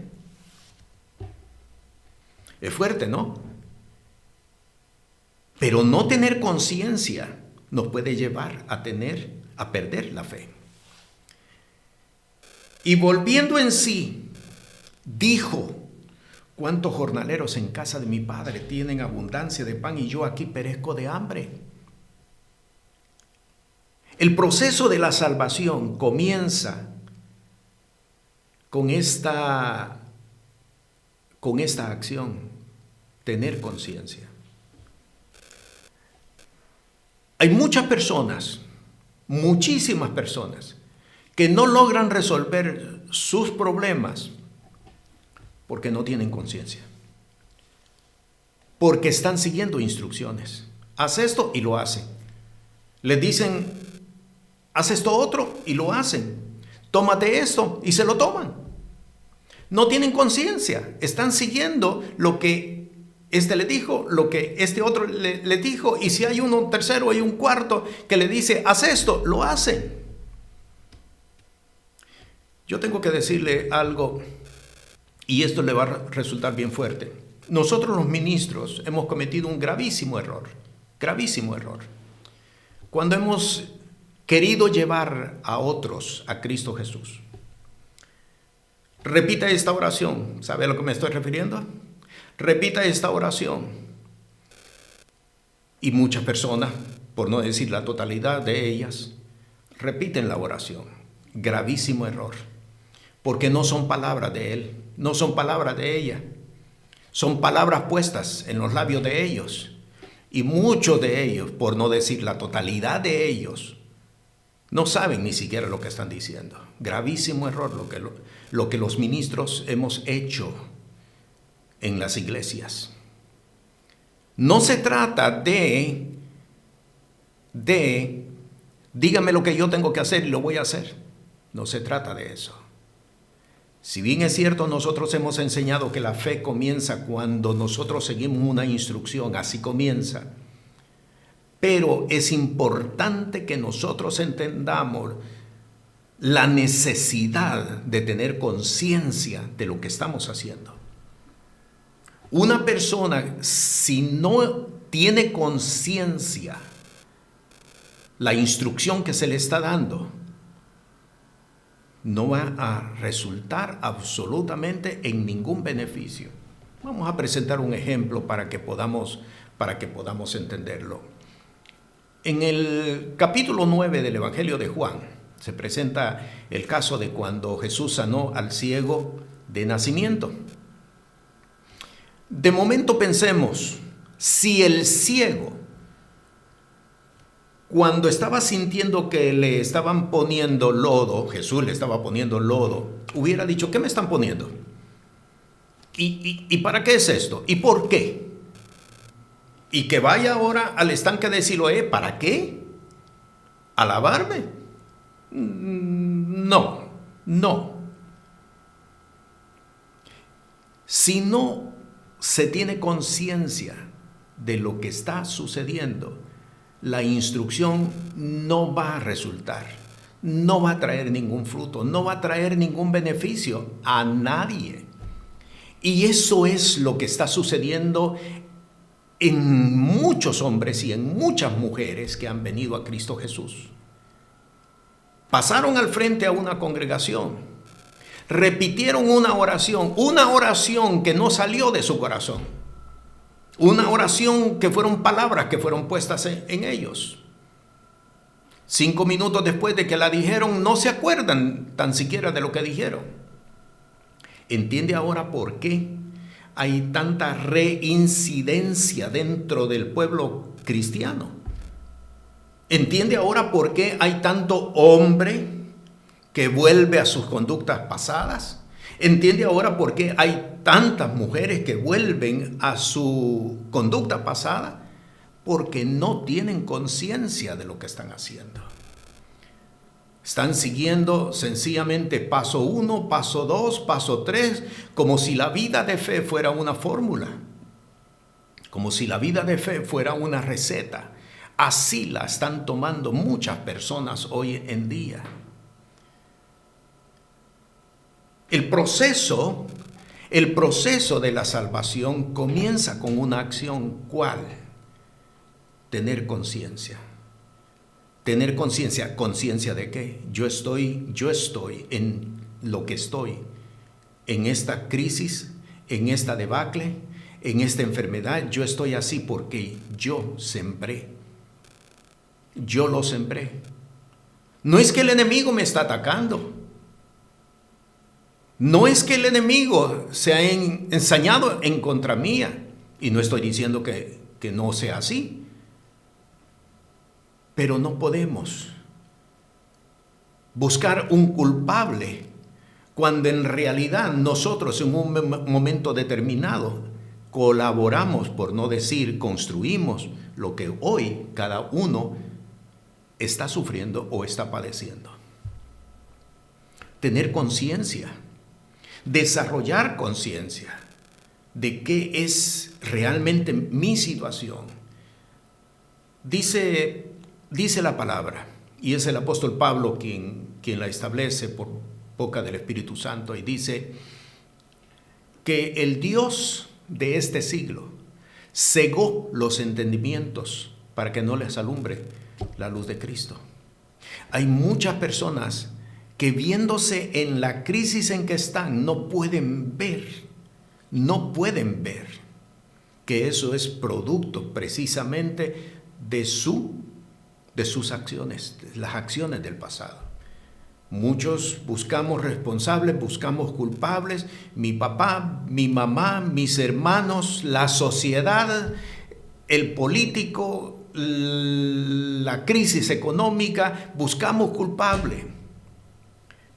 Es fuerte, ¿no? Pero no tener conciencia nos puede llevar a perder la fe. Y volviendo en sí, dijo: ¿cuántos jornaleros en casa de mi padre tienen abundancia de pan y yo aquí perezco de hambre? El proceso de la salvación comienza con esta acción, tener conciencia. Hay muchas personas, muchísimas personas, que no logran resolver sus problemas porque no tienen conciencia, porque están siguiendo instrucciones. Haz esto y lo hacen. Les dicen: haz esto otro y lo hacen. Tómate esto y se lo toman. No tienen conciencia, están siguiendo lo que este le dijo, lo que este otro le dijo, y si hay uno tercero, hay un cuarto que le dice: haz esto, lo hacen. Yo tengo que decirle algo, y esto le va a resultar bien fuerte. Nosotros los ministros hemos cometido un gravísimo error, cuando hemos querido llevar a otros a Cristo Jesús. Repita esta oración. ¿Sabe a lo que me estoy refiriendo? Repita esta oración. Y muchas personas, por no decir la totalidad de ellas, repiten la oración. Gravísimo error. Porque no son palabras de él, no son palabras de ella. Son palabras puestas en los labios de ellos. Y muchos de ellos, por no decir la totalidad de ellos, no saben ni siquiera lo que están diciendo. Gravísimo error lo que los ministros hemos hecho en las iglesias. No se trata de dígame lo que yo tengo que hacer y lo voy a hacer. No se trata de eso. Si bien es cierto, nosotros hemos enseñado que la fe comienza cuando nosotros seguimos una instrucción, así comienza. Pero es importante que nosotros entendamos la necesidad de tener conciencia de lo que estamos haciendo. Una persona, si no tiene conciencia la instrucción que se le está dando, no va a resultar absolutamente en ningún beneficio. Vamos a presentar un ejemplo para que podamos entenderlo. En el capítulo 9 del Evangelio de Juan se presenta el caso de cuando Jesús sanó al ciego de nacimiento. De momento pensemos, si el ciego, cuando estaba sintiendo que le estaban poniendo lodo, Jesús le estaba poniendo lodo, hubiera dicho: ¿qué me están poniendo? ¿Y para qué es esto? ¿Y por qué? Y que vaya ahora al estanque de Siloé, ¿para qué? ¿A lavarme? No. Si no se tiene conciencia de lo que está sucediendo, la instrucción no va a resultar, no va a traer ningún fruto, no va a traer ningún beneficio a nadie. Y eso es lo que está sucediendo en muchos hombres y en muchas mujeres que han venido a Cristo Jesús. Pasaron al frente a una congregación, repitieron una oración que no salió de su corazón, una oración que fueron palabras que fueron puestas en ellos. 5 minutos después de que la dijeron, no se acuerdan tan siquiera de lo que dijeron. ¿Entiende ahora por qué hay tanta reincidencia dentro del pueblo cristiano? ¿Entiende ahora por qué hay tanto hombre que vuelve a sus conductas pasadas? ¿Entiende ahora por qué hay tantas mujeres que vuelven a su conducta pasada? Porque no tienen conciencia de lo que están haciendo. Están siguiendo sencillamente paso 1, paso 2, paso 3, como si la vida de fe fuera una fórmula, como si la vida de fe fuera una receta. Así la están tomando muchas personas hoy en día. El proceso de la salvación comienza con una acción. ¿Cuál? Tener conciencia. Tener conciencia. ¿Conciencia de qué? Yo estoy en lo que estoy, en esta crisis, en esta debacle, en esta enfermedad. Yo estoy así porque yo sembré. Yo lo sembré. No es que el enemigo me está atacando. No es que el enemigo se ha ensañado en contra mía. Y no estoy diciendo que no sea así. Pero no podemos buscar un culpable cuando en realidad nosotros en un momento determinado colaboramos, por no decir construimos, lo que hoy cada uno está sufriendo o está padeciendo. Tener conciencia, desarrollar conciencia de qué es realmente mi situación. Dice la palabra, y es el apóstol Pablo quien la establece por boca del Espíritu Santo, y dice que el Dios de este siglo cegó los entendimientos para que no les alumbre la luz de Cristo. Hay muchas personas que viéndose en la crisis en que están no pueden ver que eso es producto precisamente de sus acciones, de las acciones del pasado. Muchos buscamos responsables, buscamos culpables, mi papá, mi mamá, mis hermanos, la sociedad, el político, la crisis económica, buscamos culpables.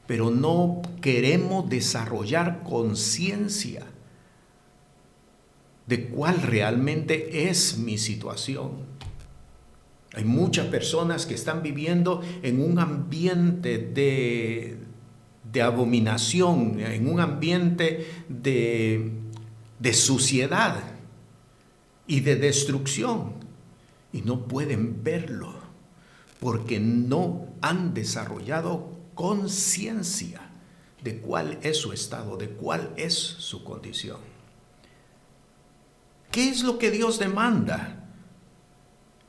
Pero no queremos desarrollar conciencia de cuál realmente es mi situación. Hay muchas personas que están viviendo en un ambiente de abominación, en un ambiente de suciedad y de destrucción. Y no pueden verlo porque no han desarrollado conciencia de cuál es su estado, de cuál es su condición. ¿Qué es lo que Dios demanda?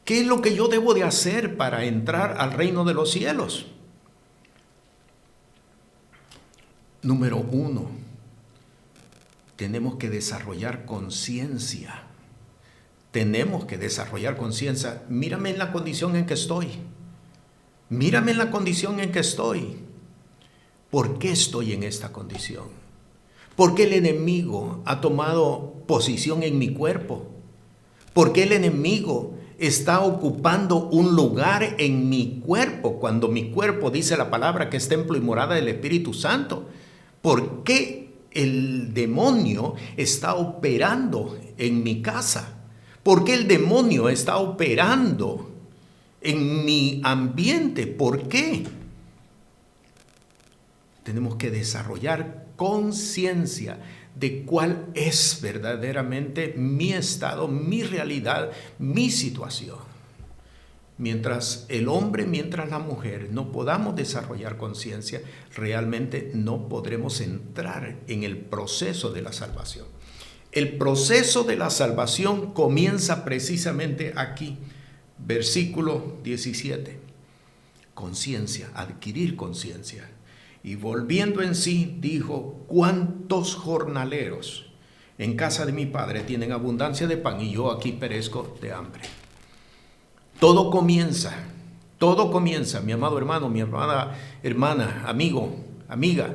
¿Qué es lo que yo debo de hacer para entrar al reino de los cielos? Número 1, tenemos que desarrollar conciencia. Tenemos que desarrollar conciencia. Mírame en la condición en que estoy. Mírame en la condición en que estoy. ¿Por qué estoy en esta condición? ¿Por qué el enemigo ha tomado posición en mi cuerpo? ¿Por qué el enemigo está ocupando un lugar en mi cuerpo cuando mi cuerpo dice la palabra que es templo y morada del Espíritu Santo? ¿Por qué el demonio está operando en mi casa? ¿Por qué el demonio está operando en mi ambiente? ¿Por qué? Tenemos que desarrollar conciencia de cuál es verdaderamente mi estado, mi realidad, mi situación. Mientras el hombre, mientras la mujer no podamos desarrollar conciencia, realmente no podremos entrar en el proceso de la salvación. El proceso de la salvación comienza precisamente aquí, versículo 17. Conciencia, adquirir conciencia. Y volviendo en sí, dijo: ¿cuántos jornaleros en casa de mi padre tienen abundancia de pan y yo aquí perezco de hambre? Todo comienza, mi amado hermano, mi amada hermana, amigo, amiga.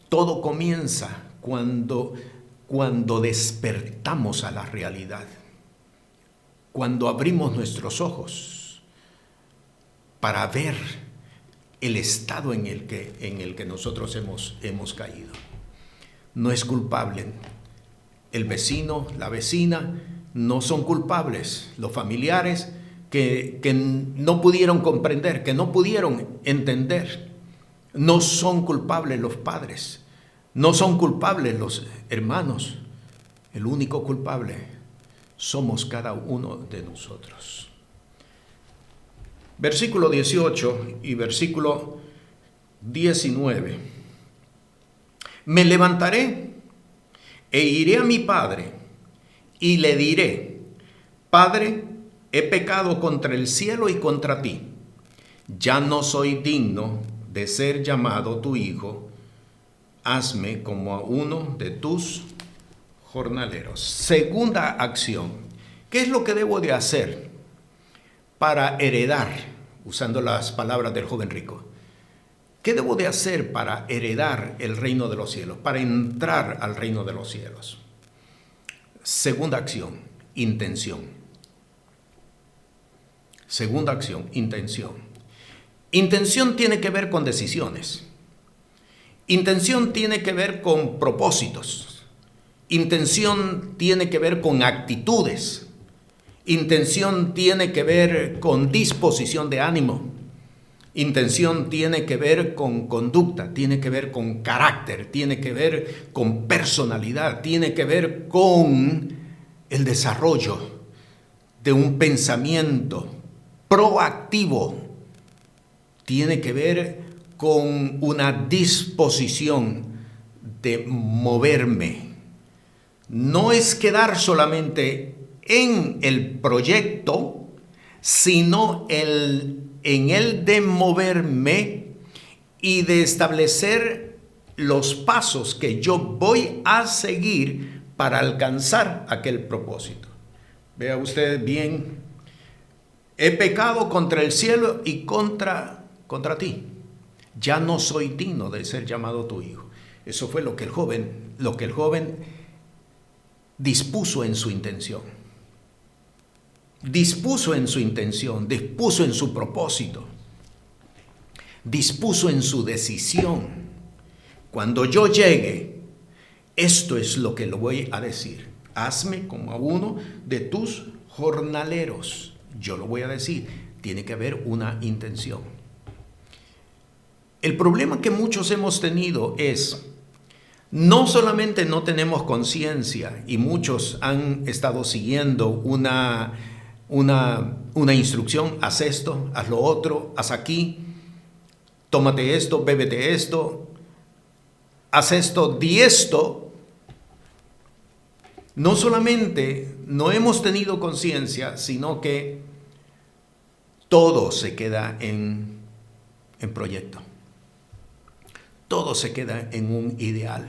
Todo comienza cuando despertamos a la realidad, cuando abrimos nuestros ojos para ver el estado en el que nosotros hemos caído. No es culpable. El vecino, la vecina, no son culpables. Los familiares que no pudieron comprender, que no pudieron entender, no son culpables los padres, no son culpables los hermanos. El único culpable somos cada uno de nosotros. Versículo 18 y versículo 19. Me levantaré e iré a mi padre y le diré: Padre, he pecado contra el cielo y contra ti. Ya no soy digno de ser llamado tu hijo. Hazme como a uno de tus jornaleros. Segunda acción. ¿Qué es lo que debo de hacer para heredar, usando las palabras del joven rico? ¿Qué debo de hacer para heredar el reino de los cielos, para entrar al reino de los cielos? Segunda acción, intención. Segunda acción, intención. Intención tiene que ver con decisiones. Intención tiene que ver con propósitos. Intención tiene que ver con actitudes. Intención tiene que ver con disposición de ánimo. Intención tiene que ver con conducta, tiene que ver con carácter, tiene que ver con personalidad, tiene que ver con el desarrollo de un pensamiento proactivo, tiene que ver con una disposición de moverme. No es quedar solamente en el proyecto, sino en el de moverme y de establecer los pasos que yo voy a seguir para alcanzar aquel propósito. Vea usted bien, he pecado contra el cielo y contra ti. Ya no soy digno de ser llamado tu hijo. Eso fue lo que el joven dispuso en su intención. Dispuso en su intención, dispuso en su propósito, dispuso en su decisión. Cuando yo llegue, esto es lo que le voy a decir: hazme como a uno de tus jornaleros. Yo lo voy a decir, tiene que haber una intención. El problema que muchos hemos tenido es, no solamente no tenemos conciencia, y muchos han estado siguiendo una instrucción: haz esto, haz lo otro, haz aquí, tómate esto, bébete esto, haz esto, di esto. No solamente no hemos tenido conciencia, sino que todo se queda en proyecto. Todo se queda en un ideal.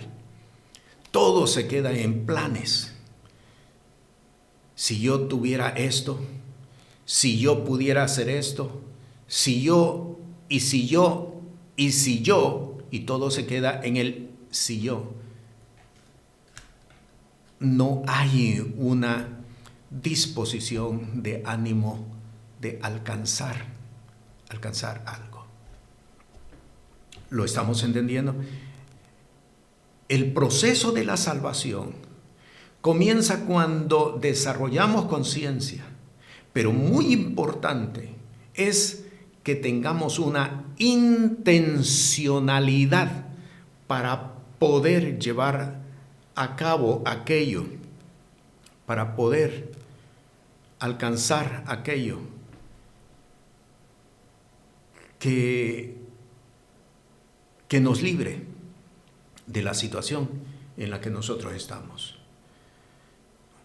Todo se queda en planes. Si yo tuviera esto, si yo pudiera hacer esto, si yo, y si yo, y si yo, y todo se queda en el si yo. No hay una disposición de ánimo de alcanzar algo. ¿Lo estamos entendiendo? El proceso de la salvación comienza cuando desarrollamos conciencia, pero muy importante es que tengamos una intencionalidad para poder llevar a cabo aquello, para poder alcanzar aquello que nos libre de la situación en la que nosotros estamos.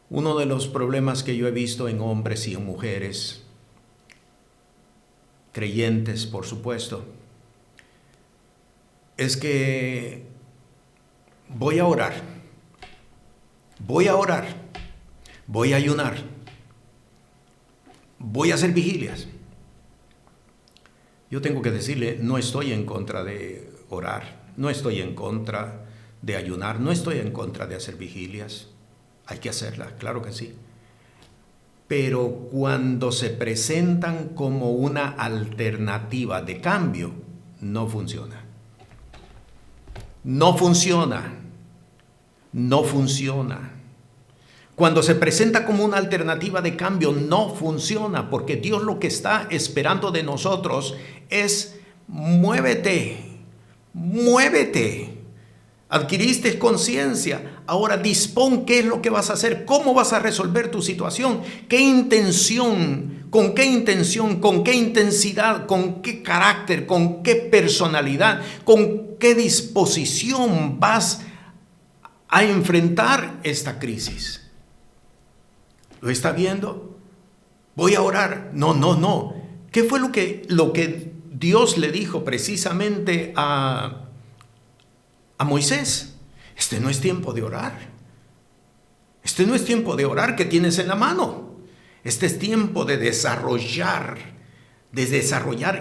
Uno de los problemas que yo he visto en hombres y en mujeres, creyentes por supuesto, es que voy a orar, voy a ayunar, voy a hacer vigilias. Yo tengo que decirle, no estoy en contra de orar, no estoy en contra de ayunar, no estoy en contra de hacer vigilias. Hay que hacerlas, claro que sí. Pero cuando se presentan como una alternativa de cambio, no funciona. No funciona. No funciona. Cuando se presenta como una alternativa de cambio, no funciona, porque Dios lo que está esperando de nosotros es: muévete, muévete. Adquiriste conciencia, ahora dispón qué es lo que vas a hacer, cómo vas a resolver tu situación, qué intención, con qué intención, con qué intensidad, con qué carácter, con qué personalidad, con qué disposición vas a enfrentar esta crisis. ¿Lo está viendo? Voy a orar. No. ¿Qué fue lo que Dios le dijo precisamente a Moisés? Este no es tiempo de orar. Este no es tiempo de orar que tienes en la mano. Este es tiempo de desarrollar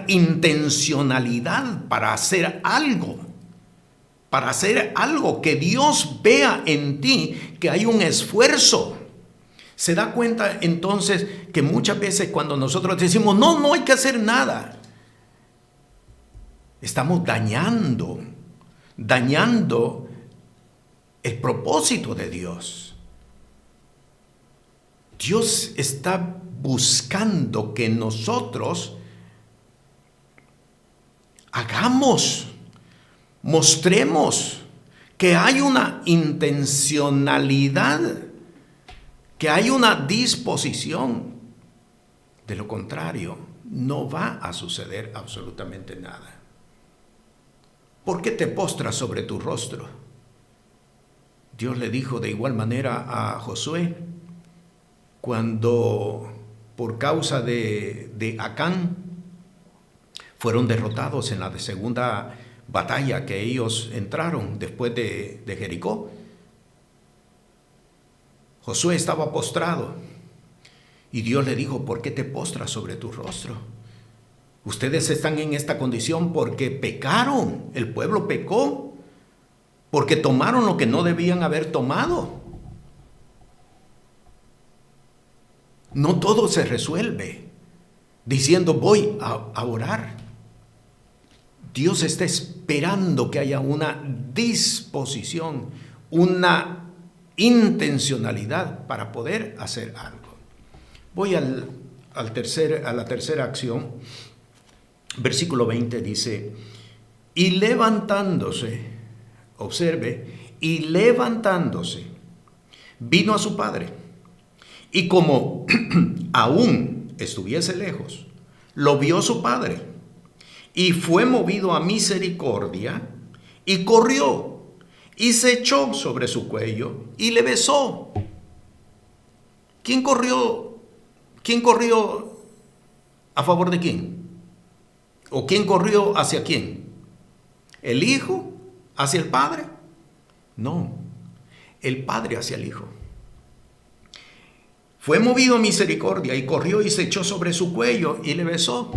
intencionalidad para hacer algo. Para hacer algo, que Dios vea en ti que hay un esfuerzo. Se da cuenta entonces que muchas veces cuando nosotros decimos, no hay que hacer nada, estamos dañando el propósito de Dios. Dios está buscando que nosotros mostremos que hay una intencionalidad, que hay una disposición. De lo contrario, no va a suceder absolutamente nada. ¿Por qué te postras sobre tu rostro? Dios le dijo de igual manera a Josué, cuando por causa de Acán fueron derrotados en la segunda batalla que ellos entraron después de Jericó. Josué estaba postrado y Dios le dijo, ¿por qué te postras sobre tu rostro? Ustedes están en esta condición porque pecaron, el pueblo pecó, porque tomaron lo que no debían haber tomado. No todo se resuelve diciendo voy a orar. Dios está esperando que haya una disposición, una intencionalidad para poder hacer algo. Voy a la tercera acción. Versículo 20 dice, y levantándose, observe, y levantándose, vino a su padre, y como aún estuviese lejos, lo vio su padre, y fue movido a misericordia, y corrió, y se echó sobre su cuello, y le besó. ¿Quién corrió a favor de quién? ¿O quién corrió hacia quién? ¿El hijo hacia el padre? No, el padre hacia el hijo. Fue movido a misericordia y corrió y se echó sobre su cuello y le besó.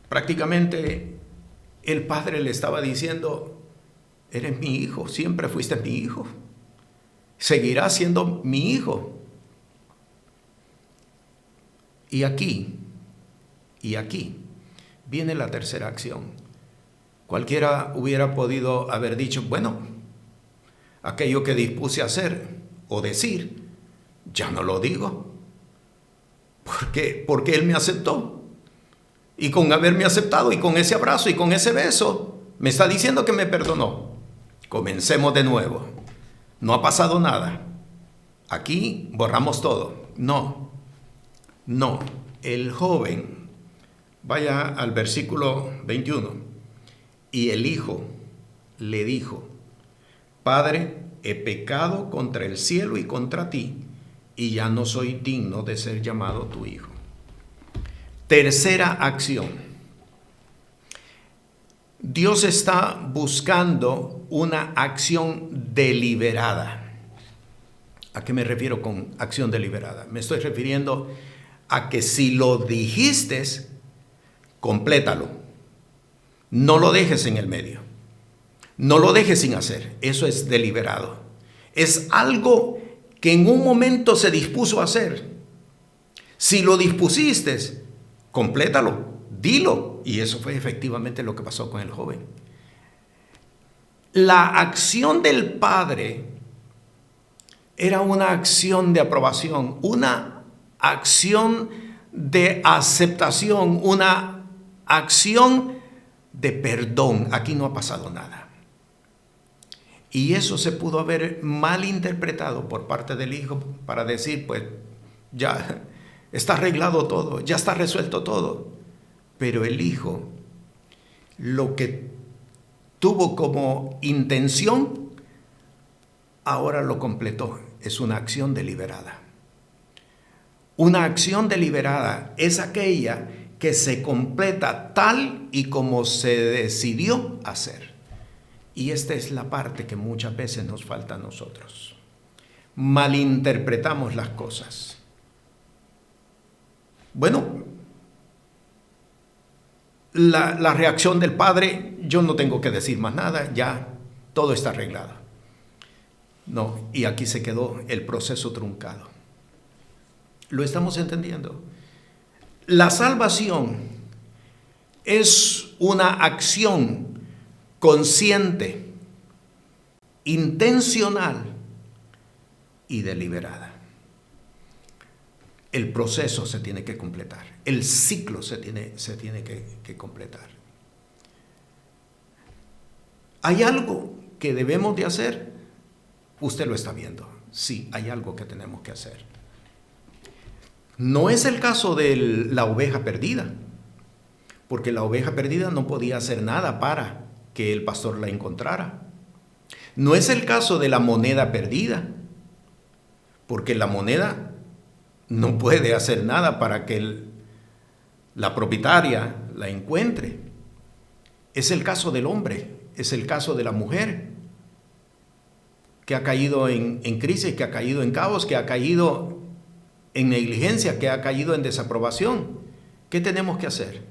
Prácticamente el padre le estaba diciendo, eres mi hijo, siempre fuiste mi hijo, seguirás siendo mi hijo. Y aquí viene la tercera acción. Cualquiera hubiera podido haber dicho, bueno, aquello que dispuse a hacer o decir, ya no lo digo. Porque él me aceptó. Y con haberme aceptado y con ese abrazo y con ese beso, me está diciendo que me perdonó. Comencemos de nuevo. No ha pasado nada. Aquí borramos todo. No, el joven, vaya al versículo 21, y el hijo le dijo, Padre, he pecado contra el cielo y contra ti, y ya no soy digno de ser llamado tu hijo. Tercera acción. Dios está buscando una acción deliberada. ¿A qué me refiero con acción deliberada? Me estoy refiriendo a que si lo dijiste, complétalo. No lo dejes en el medio. No lo dejes sin hacer. Eso es deliberado. Es algo que en un momento se dispuso a hacer. Si lo dispusiste, complétalo, dilo. Y eso fue efectivamente lo que pasó con el joven. La acción del padre era una acción de aprobación, una acción de aceptación, una acción de perdón. Aquí no ha pasado nada. Y eso se pudo haber malinterpretado por parte del hijo para decir, pues ya está arreglado todo, ya está resuelto todo. Pero el hijo, lo que tuvo como intención, ahora lo completó. Es una acción deliberada. Una acción deliberada es aquella que se completa tal y como se decidió hacer. Y esta es la parte que muchas veces nos falta a nosotros. Malinterpretamos las cosas. Bueno, la reacción del padre, yo no tengo que decir más nada, ya todo está arreglado. No, y aquí se quedó el proceso truncado. ¿Lo estamos entendiendo? La salvación es una acción consciente, intencional y deliberada. El proceso se tiene que completar, el ciclo se tiene que completar. ¿Hay algo que debemos de hacer? Usted lo está viendo. Sí, hay algo que tenemos que hacer. No es el caso de la oveja perdida, porque la oveja perdida no podía hacer nada para que el pastor la encontrara. No es el caso de la moneda perdida, porque la moneda no puede hacer nada para que la propietaria la encuentre. Es el caso del hombre, es el caso de la mujer, que ha caído en crisis, que ha caído en caos, que ha caído en negligencia, que ha caído en desaprobación. ¿Qué tenemos que hacer?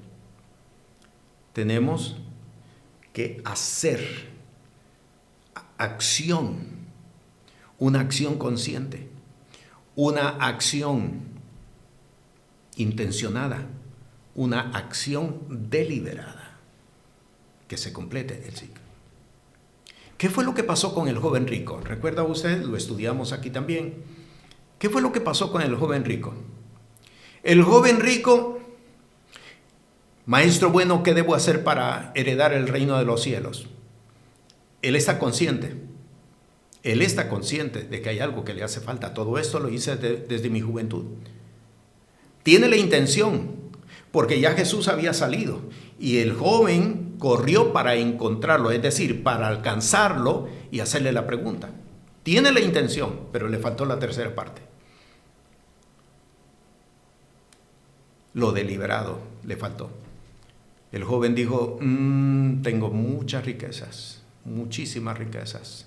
Tenemos que hacer acción, una acción consciente, una acción intencionada, una acción deliberada, que se complete el ciclo. ¿Qué fue lo que pasó con el joven rico? ¿Recuerda usted? Lo estudiamos aquí también. ¿Qué fue lo que pasó con el joven rico? El joven rico, maestro bueno, ¿qué debo hacer para heredar el reino de los cielos? Él está consciente. Él está consciente de que hay algo que le hace falta. Todo esto lo hice desde mi juventud. Tiene la intención, porque ya Jesús había salido y el joven corrió para encontrarlo, es decir, para alcanzarlo y hacerle la pregunta. Tiene la intención, pero le faltó la tercera parte. Lo deliberado le faltó. El joven dijo, tengo muchas riquezas, muchísimas riquezas.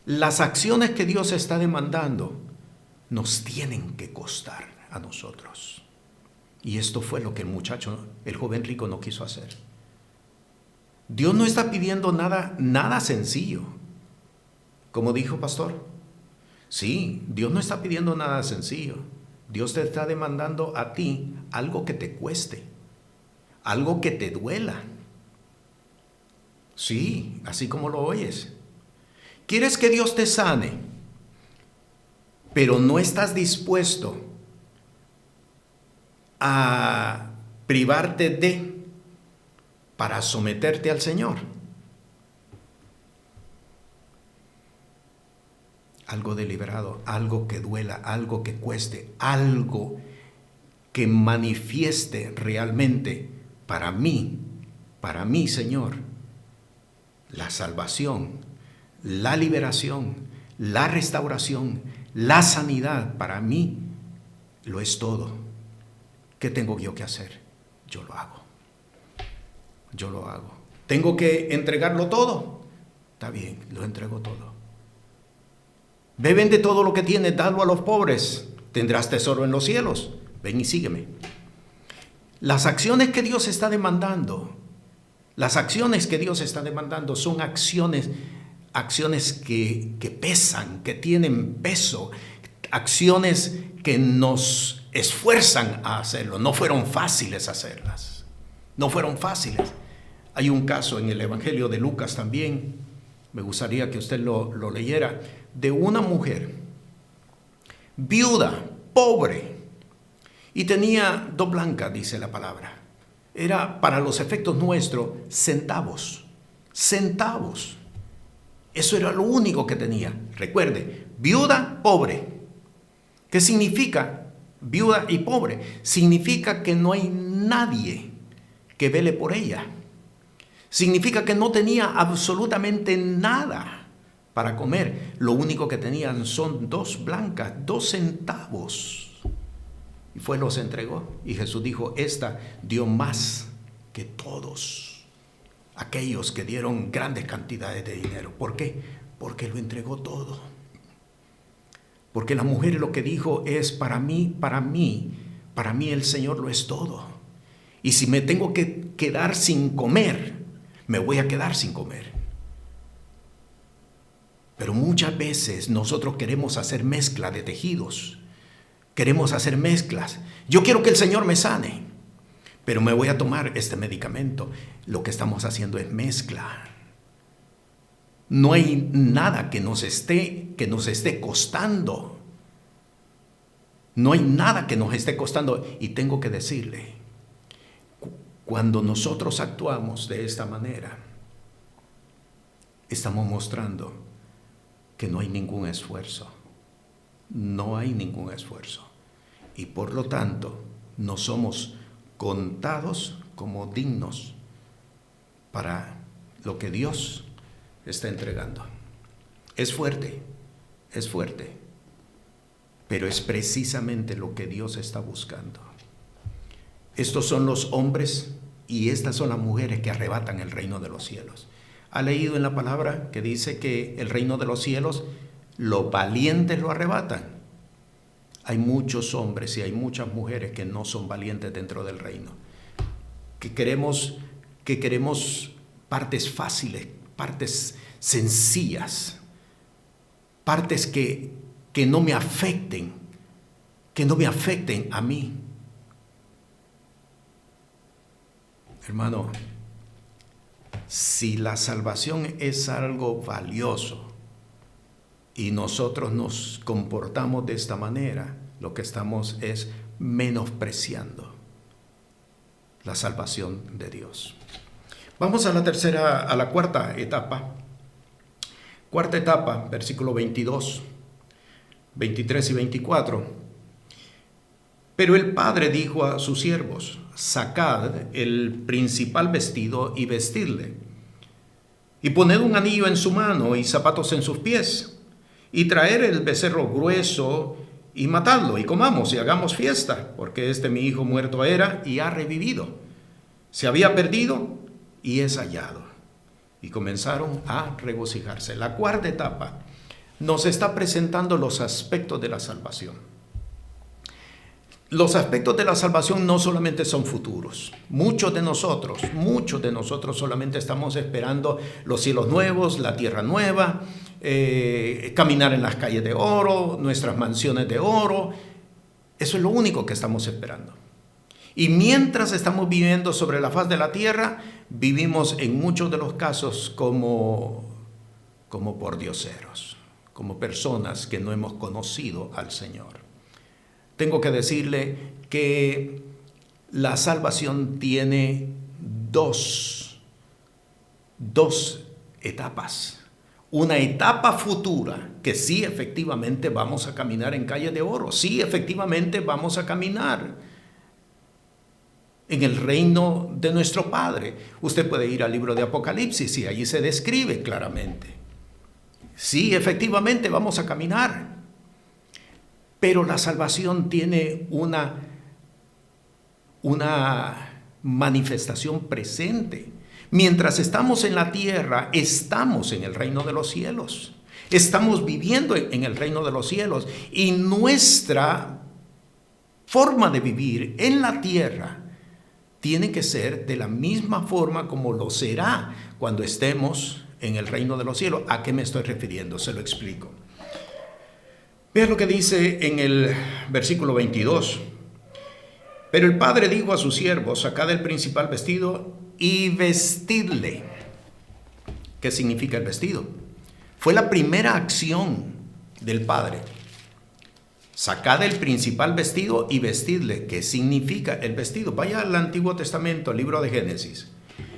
Las acciones que Dios está demandando nos tienen que costar a nosotros. Y esto fue lo que el joven rico no quiso hacer. Dios no está pidiendo nada sencillo. Como dijo pastor, sí, Dios no está pidiendo nada sencillo. Dios te está demandando a ti algo que te cueste, algo que te duela. Sí, así como lo oyes. ¿Quieres que Dios te sane, pero no estás dispuesto a privarte para someterte al Señor? Algo deliberado, algo que duela, algo que cueste, algo que manifieste realmente para mí, Señor, la salvación, la liberación, la restauración, la sanidad. Para mí lo es todo. ¿Qué tengo yo que hacer? Yo lo hago. Yo lo hago. ¿Tengo que entregarlo todo? Está bien, lo entrego todo. Ve, vende todo lo que tienes, dalo a los pobres, tendrás tesoro en los cielos. Ven y sígueme. Las acciones que Dios está demandando, son acciones que pesan, que tienen peso, acciones que nos esfuerzan a hacerlo. No fueron fáciles hacerlas, no fueron fáciles. Hay un caso en el Evangelio de Lucas también, me gustaría que usted lo leyera, de una mujer viuda, pobre, y tenía 2 blancas, dice la palabra. Era, para los efectos nuestros, centavos. centavos. Eso era lo único que tenía. Recuerde, viuda, pobre. ¿Qué significa viuda y pobre? Significa que no hay nadie que vele por ella. Significa que no tenía absolutamente nada para comer. Lo único que tenían son 2 blancas, 2 centavos. Y fue, los entregó. Y Jesús dijo, esta dio más que todos aquellos que dieron grandes cantidades de dinero. ¿Por qué? Porque lo entregó todo. Porque la mujer lo que dijo es, para mí el Señor lo es todo. Y si me tengo que quedar sin comer, me voy a quedar sin comer. Pero muchas veces nosotros queremos hacer mezcla de tejidos. Queremos hacer mezclas. Yo quiero que el Señor me sane, pero me voy a tomar este medicamento. Lo que estamos haciendo es mezcla. No hay nada que nos esté costando. No hay nada que nos esté costando. Y tengo que decirle, cuando nosotros actuamos de esta manera, estamos mostrando que no hay ningún esfuerzo. No hay ningún esfuerzo. Y por lo tanto, no somos contados como dignos para lo que Dios está entregando. Es fuerte, pero es precisamente lo que Dios está buscando. Estos son los hombres y estas son las mujeres que arrebatan el reino de los cielos. ¿Ha leído en la palabra que dice que el reino de los cielos, los valientes lo arrebatan? Hay muchos hombres y hay muchas mujeres que no son valientes dentro del reino. Que queremos partes fáciles, partes sencillas, partes que no me afecten, a mí. Hermano, si la salvación es algo valioso y nosotros nos comportamos de esta manera, lo que estamos es menospreciando la salvación de Dios. Vamos a la cuarta etapa. Cuarta etapa, versículo 22, 23 y 24. Pero el padre dijo a sus siervos, sacad el principal vestido y vestidle, y poned un anillo en su mano y zapatos en sus pies, y traer el becerro grueso y matadlo, y comamos y hagamos fiesta, porque mi hijo muerto era y ha revivido. Se había perdido y es hallado. Y comenzaron a regocijarse. La cuarta etapa nos está presentando los aspectos de la salvación. Los aspectos de la salvación no solamente son futuros. Muchos de nosotros solamente estamos esperando los cielos nuevos, la tierra nueva, caminar en las calles de oro, nuestras mansiones de oro. Eso es lo único que estamos esperando. Y mientras estamos viviendo sobre la faz de la tierra, vivimos en muchos de los casos como pordioseros, como personas que no hemos conocido al Señor. Tengo que decirle que la salvación tiene dos etapas. Una etapa futura, que sí efectivamente vamos a caminar en calles de oro, sí efectivamente vamos a caminar en el reino de nuestro Padre. Usted puede ir al libro de Apocalipsis y allí se describe claramente. Sí, efectivamente vamos a caminar. Pero la salvación tiene una manifestación presente. Mientras estamos en la tierra, estamos en el reino de los cielos. Estamos viviendo en el reino de los cielos. Y nuestra forma de vivir en la tierra tiene que ser de la misma forma como lo será cuando estemos en el reino de los cielos. ¿A qué me estoy refiriendo? Se lo explico. Vean lo que dice en el versículo 22. Pero el padre dijo a sus siervos, sacad el principal vestido y vestidle. ¿Qué significa el vestido? Fue la primera acción del padre. Sacad el principal vestido y vestidle. ¿Qué significa el vestido? Vaya al Antiguo Testamento, al libro de Génesis.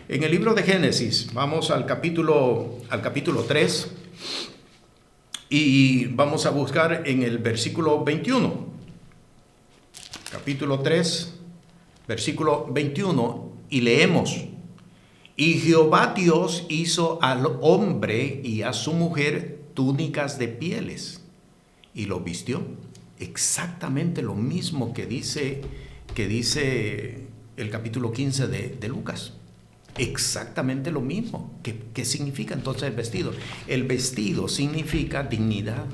En el libro de Génesis, vamos al capítulo 3 y vamos a buscar en el versículo 21. Capítulo 3, versículo 21, y leemos: Y Jehová Dios hizo al hombre y a su mujer túnicas de pieles, y los vistió. Exactamente lo mismo que dice el capítulo 15 de Lucas. Exactamente lo mismo. ¿Qué significa entonces el vestido? El vestido significa dignidad.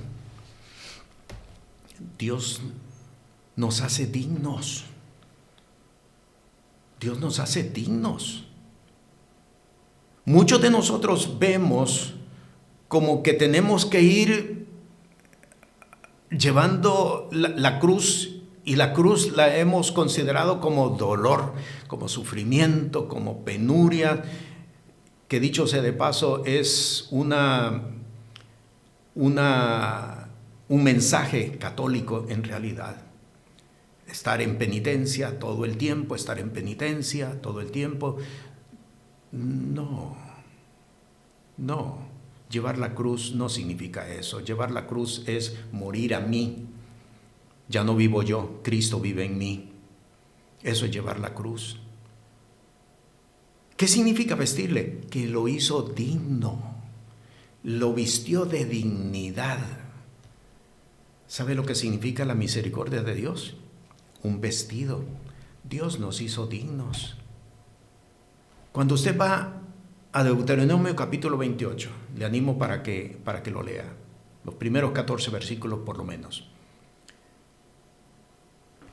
Dios nos hace dignos. Dios nos hace dignos. Muchos de nosotros vemos como que tenemos que ir llevando la cruz, y la cruz la hemos considerado como dolor, como sufrimiento, como penuria, que dicho sea de paso es un mensaje católico en realidad. Estar en penitencia todo el tiempo, estar en penitencia todo el tiempo. No. Llevar la cruz no significa eso. Llevar la cruz es morir a mí. Ya no vivo yo, Cristo vive en mí. Eso es llevar la cruz. ¿Qué significa vestirle? Que lo hizo digno. Lo vistió de dignidad. ¿Sabe lo que significa la misericordia de Dios? Un vestido. Dios nos hizo dignos. Cuando usted va a Deuteronomio capítulo 28, le animo para que lo lea, los primeros 14 versículos por lo menos.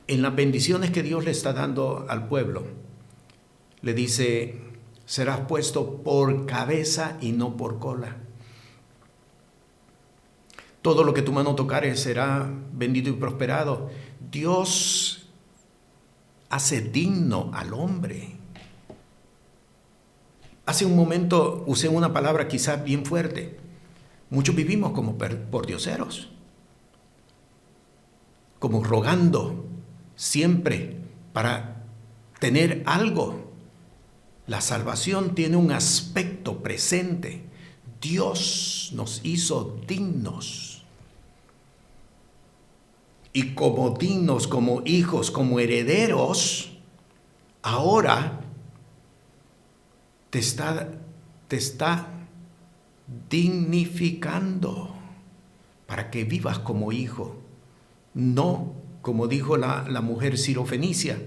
En las bendiciones que Dios le está dando al pueblo, le dice: serás puesto por cabeza y no por cola. Todo lo que tu mano tocare será bendito y prosperado. Dios hace digno al hombre. Hace un momento usé una palabra quizás bien fuerte. Muchos vivimos como pordioseros, como rogando siempre para tener algo. La salvación tiene un aspecto presente. Dios nos hizo dignos. Y como dignos, como hijos, como herederos, ahora te está dignificando para que vivas como hijo. No, como dijo la mujer sirofenicia,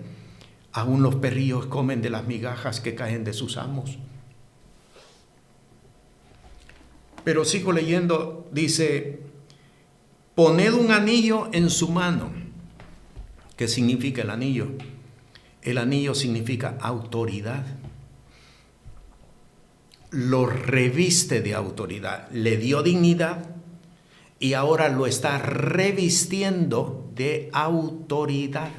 aún los perrillos comen de las migajas que caen de sus amos. Pero sigo leyendo, dice: poned un anillo en su mano. ¿Qué significa el anillo? El anillo significa autoridad. Lo reviste de autoridad, le dio dignidad y ahora lo está revistiendo de autoridad.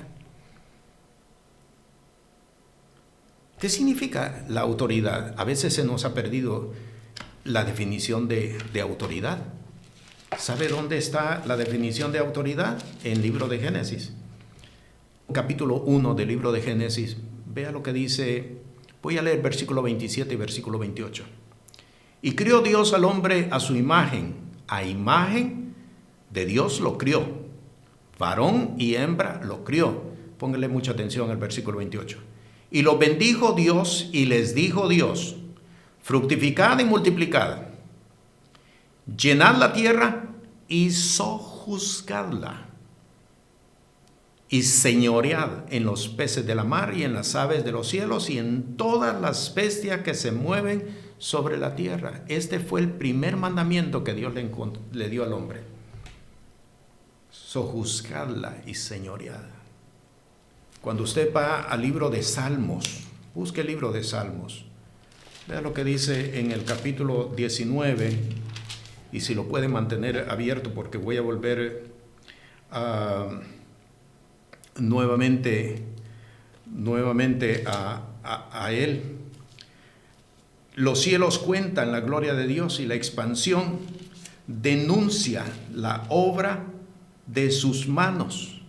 ¿Qué significa la autoridad? A veces se nos ha perdido la definición de autoridad. ¿Sabe dónde está la definición de autoridad? En el libro de Génesis. Capítulo 1 del libro de Génesis. Vea lo que dice. Voy a leer versículo 27 y versículo 28. Y crió Dios al hombre a su imagen. A imagen de Dios lo crió. Varón y hembra lo crió. Póngale mucha atención al versículo 28. Y los bendijo Dios y les dijo Dios: fructificad y multiplicad. Llenad la tierra y sojuzgadla. Y señoread en los peces de la mar y en las aves de los cielos y en todas las bestias que se mueven sobre la tierra. Este fue el primer mandamiento que Dios le dio al hombre. Sojuzgadla y señoread. Cuando usted va al libro de Salmos, busque el libro de Salmos. Vea lo que dice en el capítulo 19, y si lo puede mantener abierto porque voy a volver nuevamente a él. Los cielos cuentan la gloria de Dios y la expansión denuncia la obra de sus manos.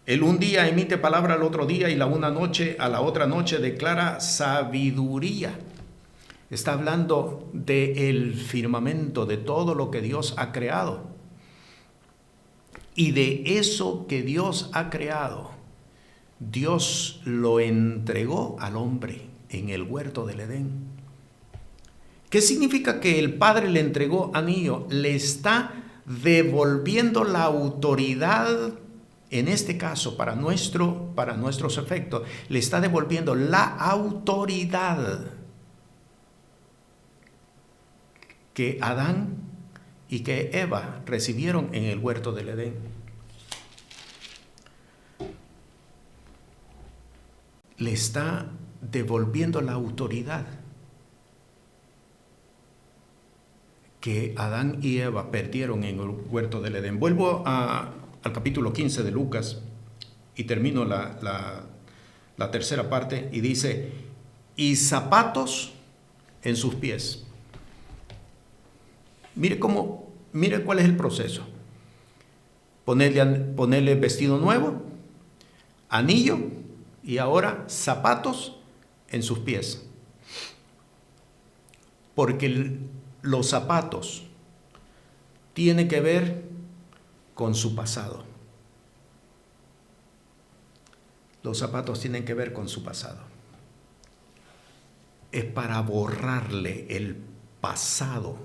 El un día emite palabra al otro día y la una noche a la otra noche declara sabiduría. Está hablando del firmamento, de todo lo que Dios ha creado. Y de eso que Dios ha creado, Dios lo entregó al hombre en el huerto del Edén. ¿Qué significa que el Padre le entregó anillo? Le está devolviendo la autoridad, en este caso para nuestros efectos, le está devolviendo la autoridad que Adán y que Eva recibieron en el huerto del Edén. Le está devolviendo la autoridad que Adán y Eva perdieron en el huerto del Edén. Vuelvo al capítulo 15 de Lucas y termino la tercera parte y dice, y zapatos en sus pies. Mire cuál es el proceso. Ponerle vestido nuevo, anillo y ahora zapatos en sus pies. Porque los zapatos tienen que ver con su pasado. Los zapatos tienen que ver con su pasado. Es para borrarle el pasado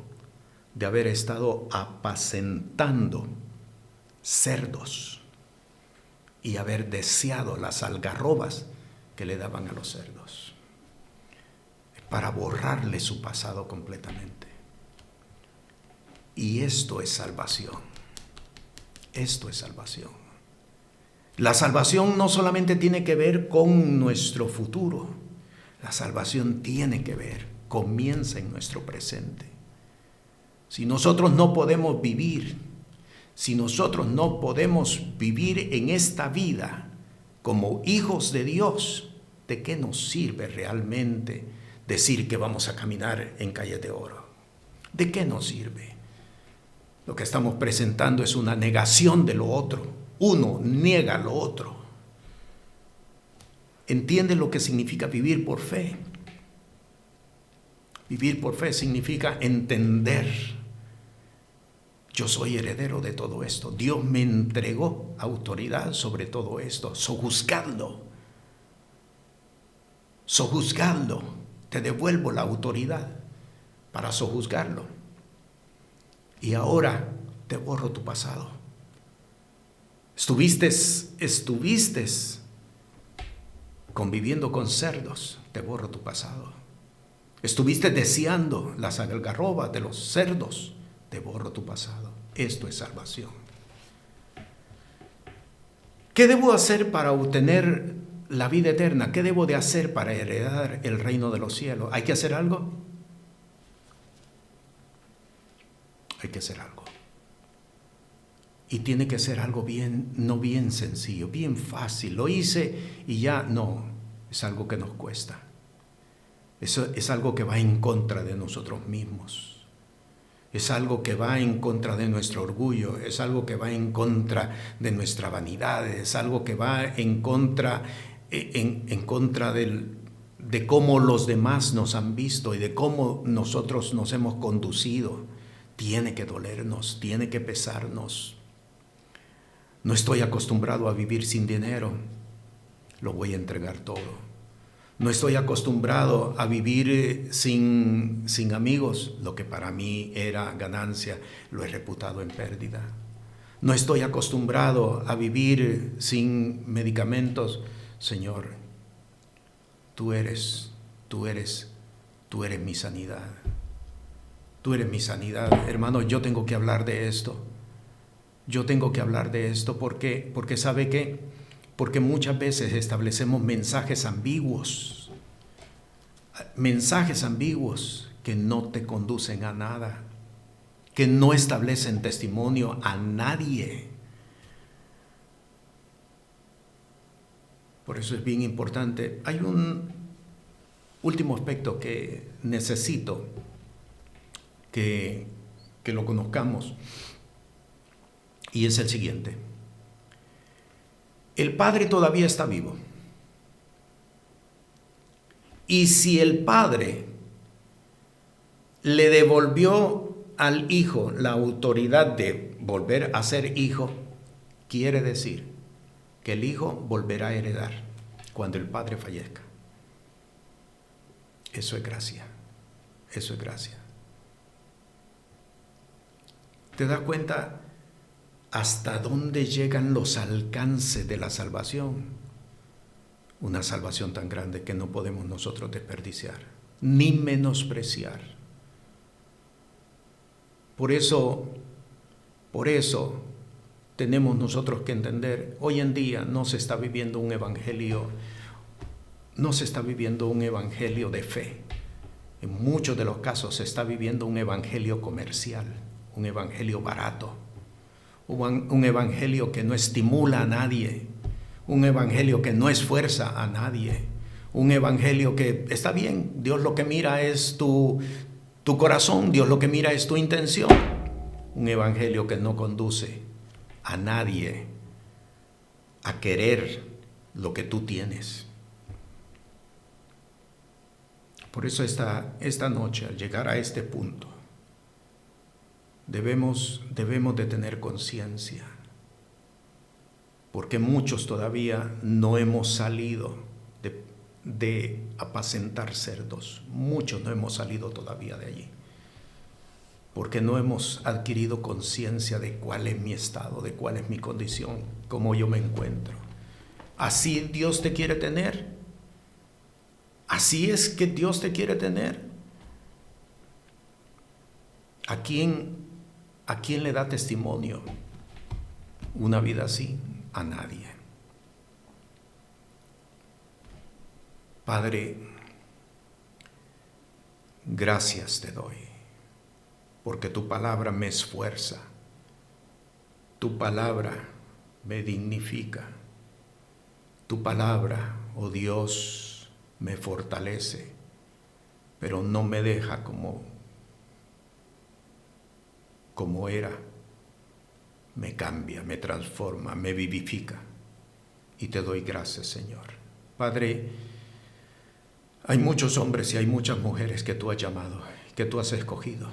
de haber estado apacentando cerdos y haber deseado las algarrobas que le daban a los cerdos. Es para borrarle su pasado completamente. Y esto es salvación. Esto es salvación. La salvación no solamente tiene que ver con nuestro futuro. La salvación tiene que ver, comienza en nuestro presente. Si nosotros no podemos vivir, si nosotros no podemos vivir en esta vida como hijos de Dios, ¿de qué nos sirve realmente decir que vamos a caminar en calles de oro? ¿De qué nos sirve? Lo que estamos presentando es una negación de lo otro. Uno niega lo otro. ¿Entiende lo que significa vivir por fe? Vivir por fe significa entender. Yo soy heredero de todo esto. Dios me entregó autoridad sobre todo esto. Sojuzgadlo. Sojuzgadlo. Te devuelvo la autoridad para sojuzgarlo. Y ahora te borro tu pasado. Estuviste conviviendo con cerdos, te borro tu pasado. Estuviste deseando las algarrobas de los cerdos, te borro tu pasado. Esto es salvación. ¿Qué debo hacer para obtener la vida eterna? ¿Qué debo de hacer para heredar el reino de los cielos? ¿Hay que hacer algo? Hay que hacer algo. Y tiene que ser algo no bien sencillo, bien fácil. Lo hice y ya no, es algo que nos cuesta. Eso es algo que va en contra de nosotros mismos. Es algo que va en contra de nuestro orgullo, es algo que va en contra de nuestra vanidad, es algo que va en contra de cómo los demás nos han visto y de cómo nosotros nos hemos conducido. Tiene que dolernos, tiene que pesarnos. No estoy acostumbrado a vivir sin dinero, lo voy a entregar todo. No estoy acostumbrado a vivir sin amigos, lo que para mí era ganancia, lo he reputado en pérdida. No estoy acostumbrado a vivir sin medicamentos. Señor, tú eres mi sanidad. Tú eres mi sanidad. Hermano, yo tengo que hablar de esto. Yo tengo que hablar de esto porque ¿sabe qué? Porque muchas veces establecemos mensajes ambiguos que no te conducen a nada, que no establecen testimonio a nadie. Por eso es bien importante. Hay un último aspecto que necesito que lo conozcamos, y es el siguiente. el Padre todavía está vivo. Y si el Padre le devolvió al Hijo la autoridad de volver a ser hijo, quiere decir que el Hijo volverá a heredar cuando el Padre fallezca. Eso es gracia. Eso es gracia. ¿Te das cuenta hasta dónde llegan los alcances de la salvación? Una salvación tan grande que no podemos nosotros desperdiciar, ni menospreciar. Por eso tenemos nosotros que entender, hoy en día no se está viviendo un evangelio de fe. En muchos de los casos se está viviendo un evangelio comercial, un evangelio barato, un evangelio que no estimula a nadie, un evangelio que no esfuerza a nadie, un evangelio que está bien, Dios lo que mira es tu corazón, Dios lo que mira es tu intención. Un evangelio que no conduce a nadie a querer lo que tú tienes. Por eso esta noche, al llegar a este punto, debemos de tener conciencia, porque muchos todavía no hemos salido de apacentar cerdos. Muchos no hemos salido todavía de allí, porque no hemos adquirido conciencia de cuál es mi estado, de cuál es mi condición, cómo yo me encuentro. ¿Así Dios te quiere tener? ¿Así es que Dios te quiere tener? ¿A quién le da testimonio una vida así? A nadie. Padre, gracias te doy, porque tu palabra me esfuerza, tu palabra me dignifica, tu palabra, oh Dios, me fortalece, pero no me deja como era. Me cambia, me transforma, me vivifica. Y te doy gracias, Señor. Padre, hay muchos hombres y hay muchas mujeres que tú has llamado, que tú has escogido,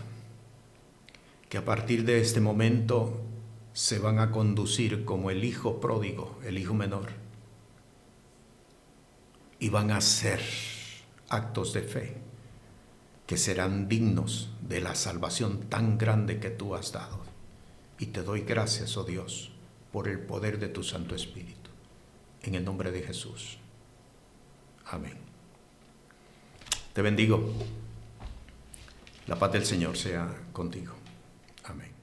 que a partir de este momento se van a conducir como el hijo pródigo, el hijo menor, y van a hacer actos de fe que serán dignos de la salvación tan grande que tú has dado. Y te doy gracias, oh Dios, por el poder de tu Santo Espíritu. En el nombre de Jesús. Amén. Te bendigo. La paz del Señor sea contigo. Amén.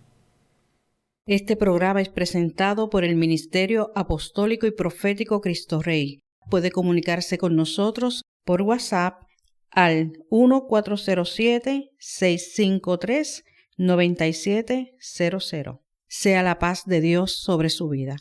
Este programa es presentado por el Ministerio Apostólico y Profético Cristo Rey. Puede comunicarse con nosotros por WhatsApp al 1407-653-9700. Sea la paz de Dios sobre su vida.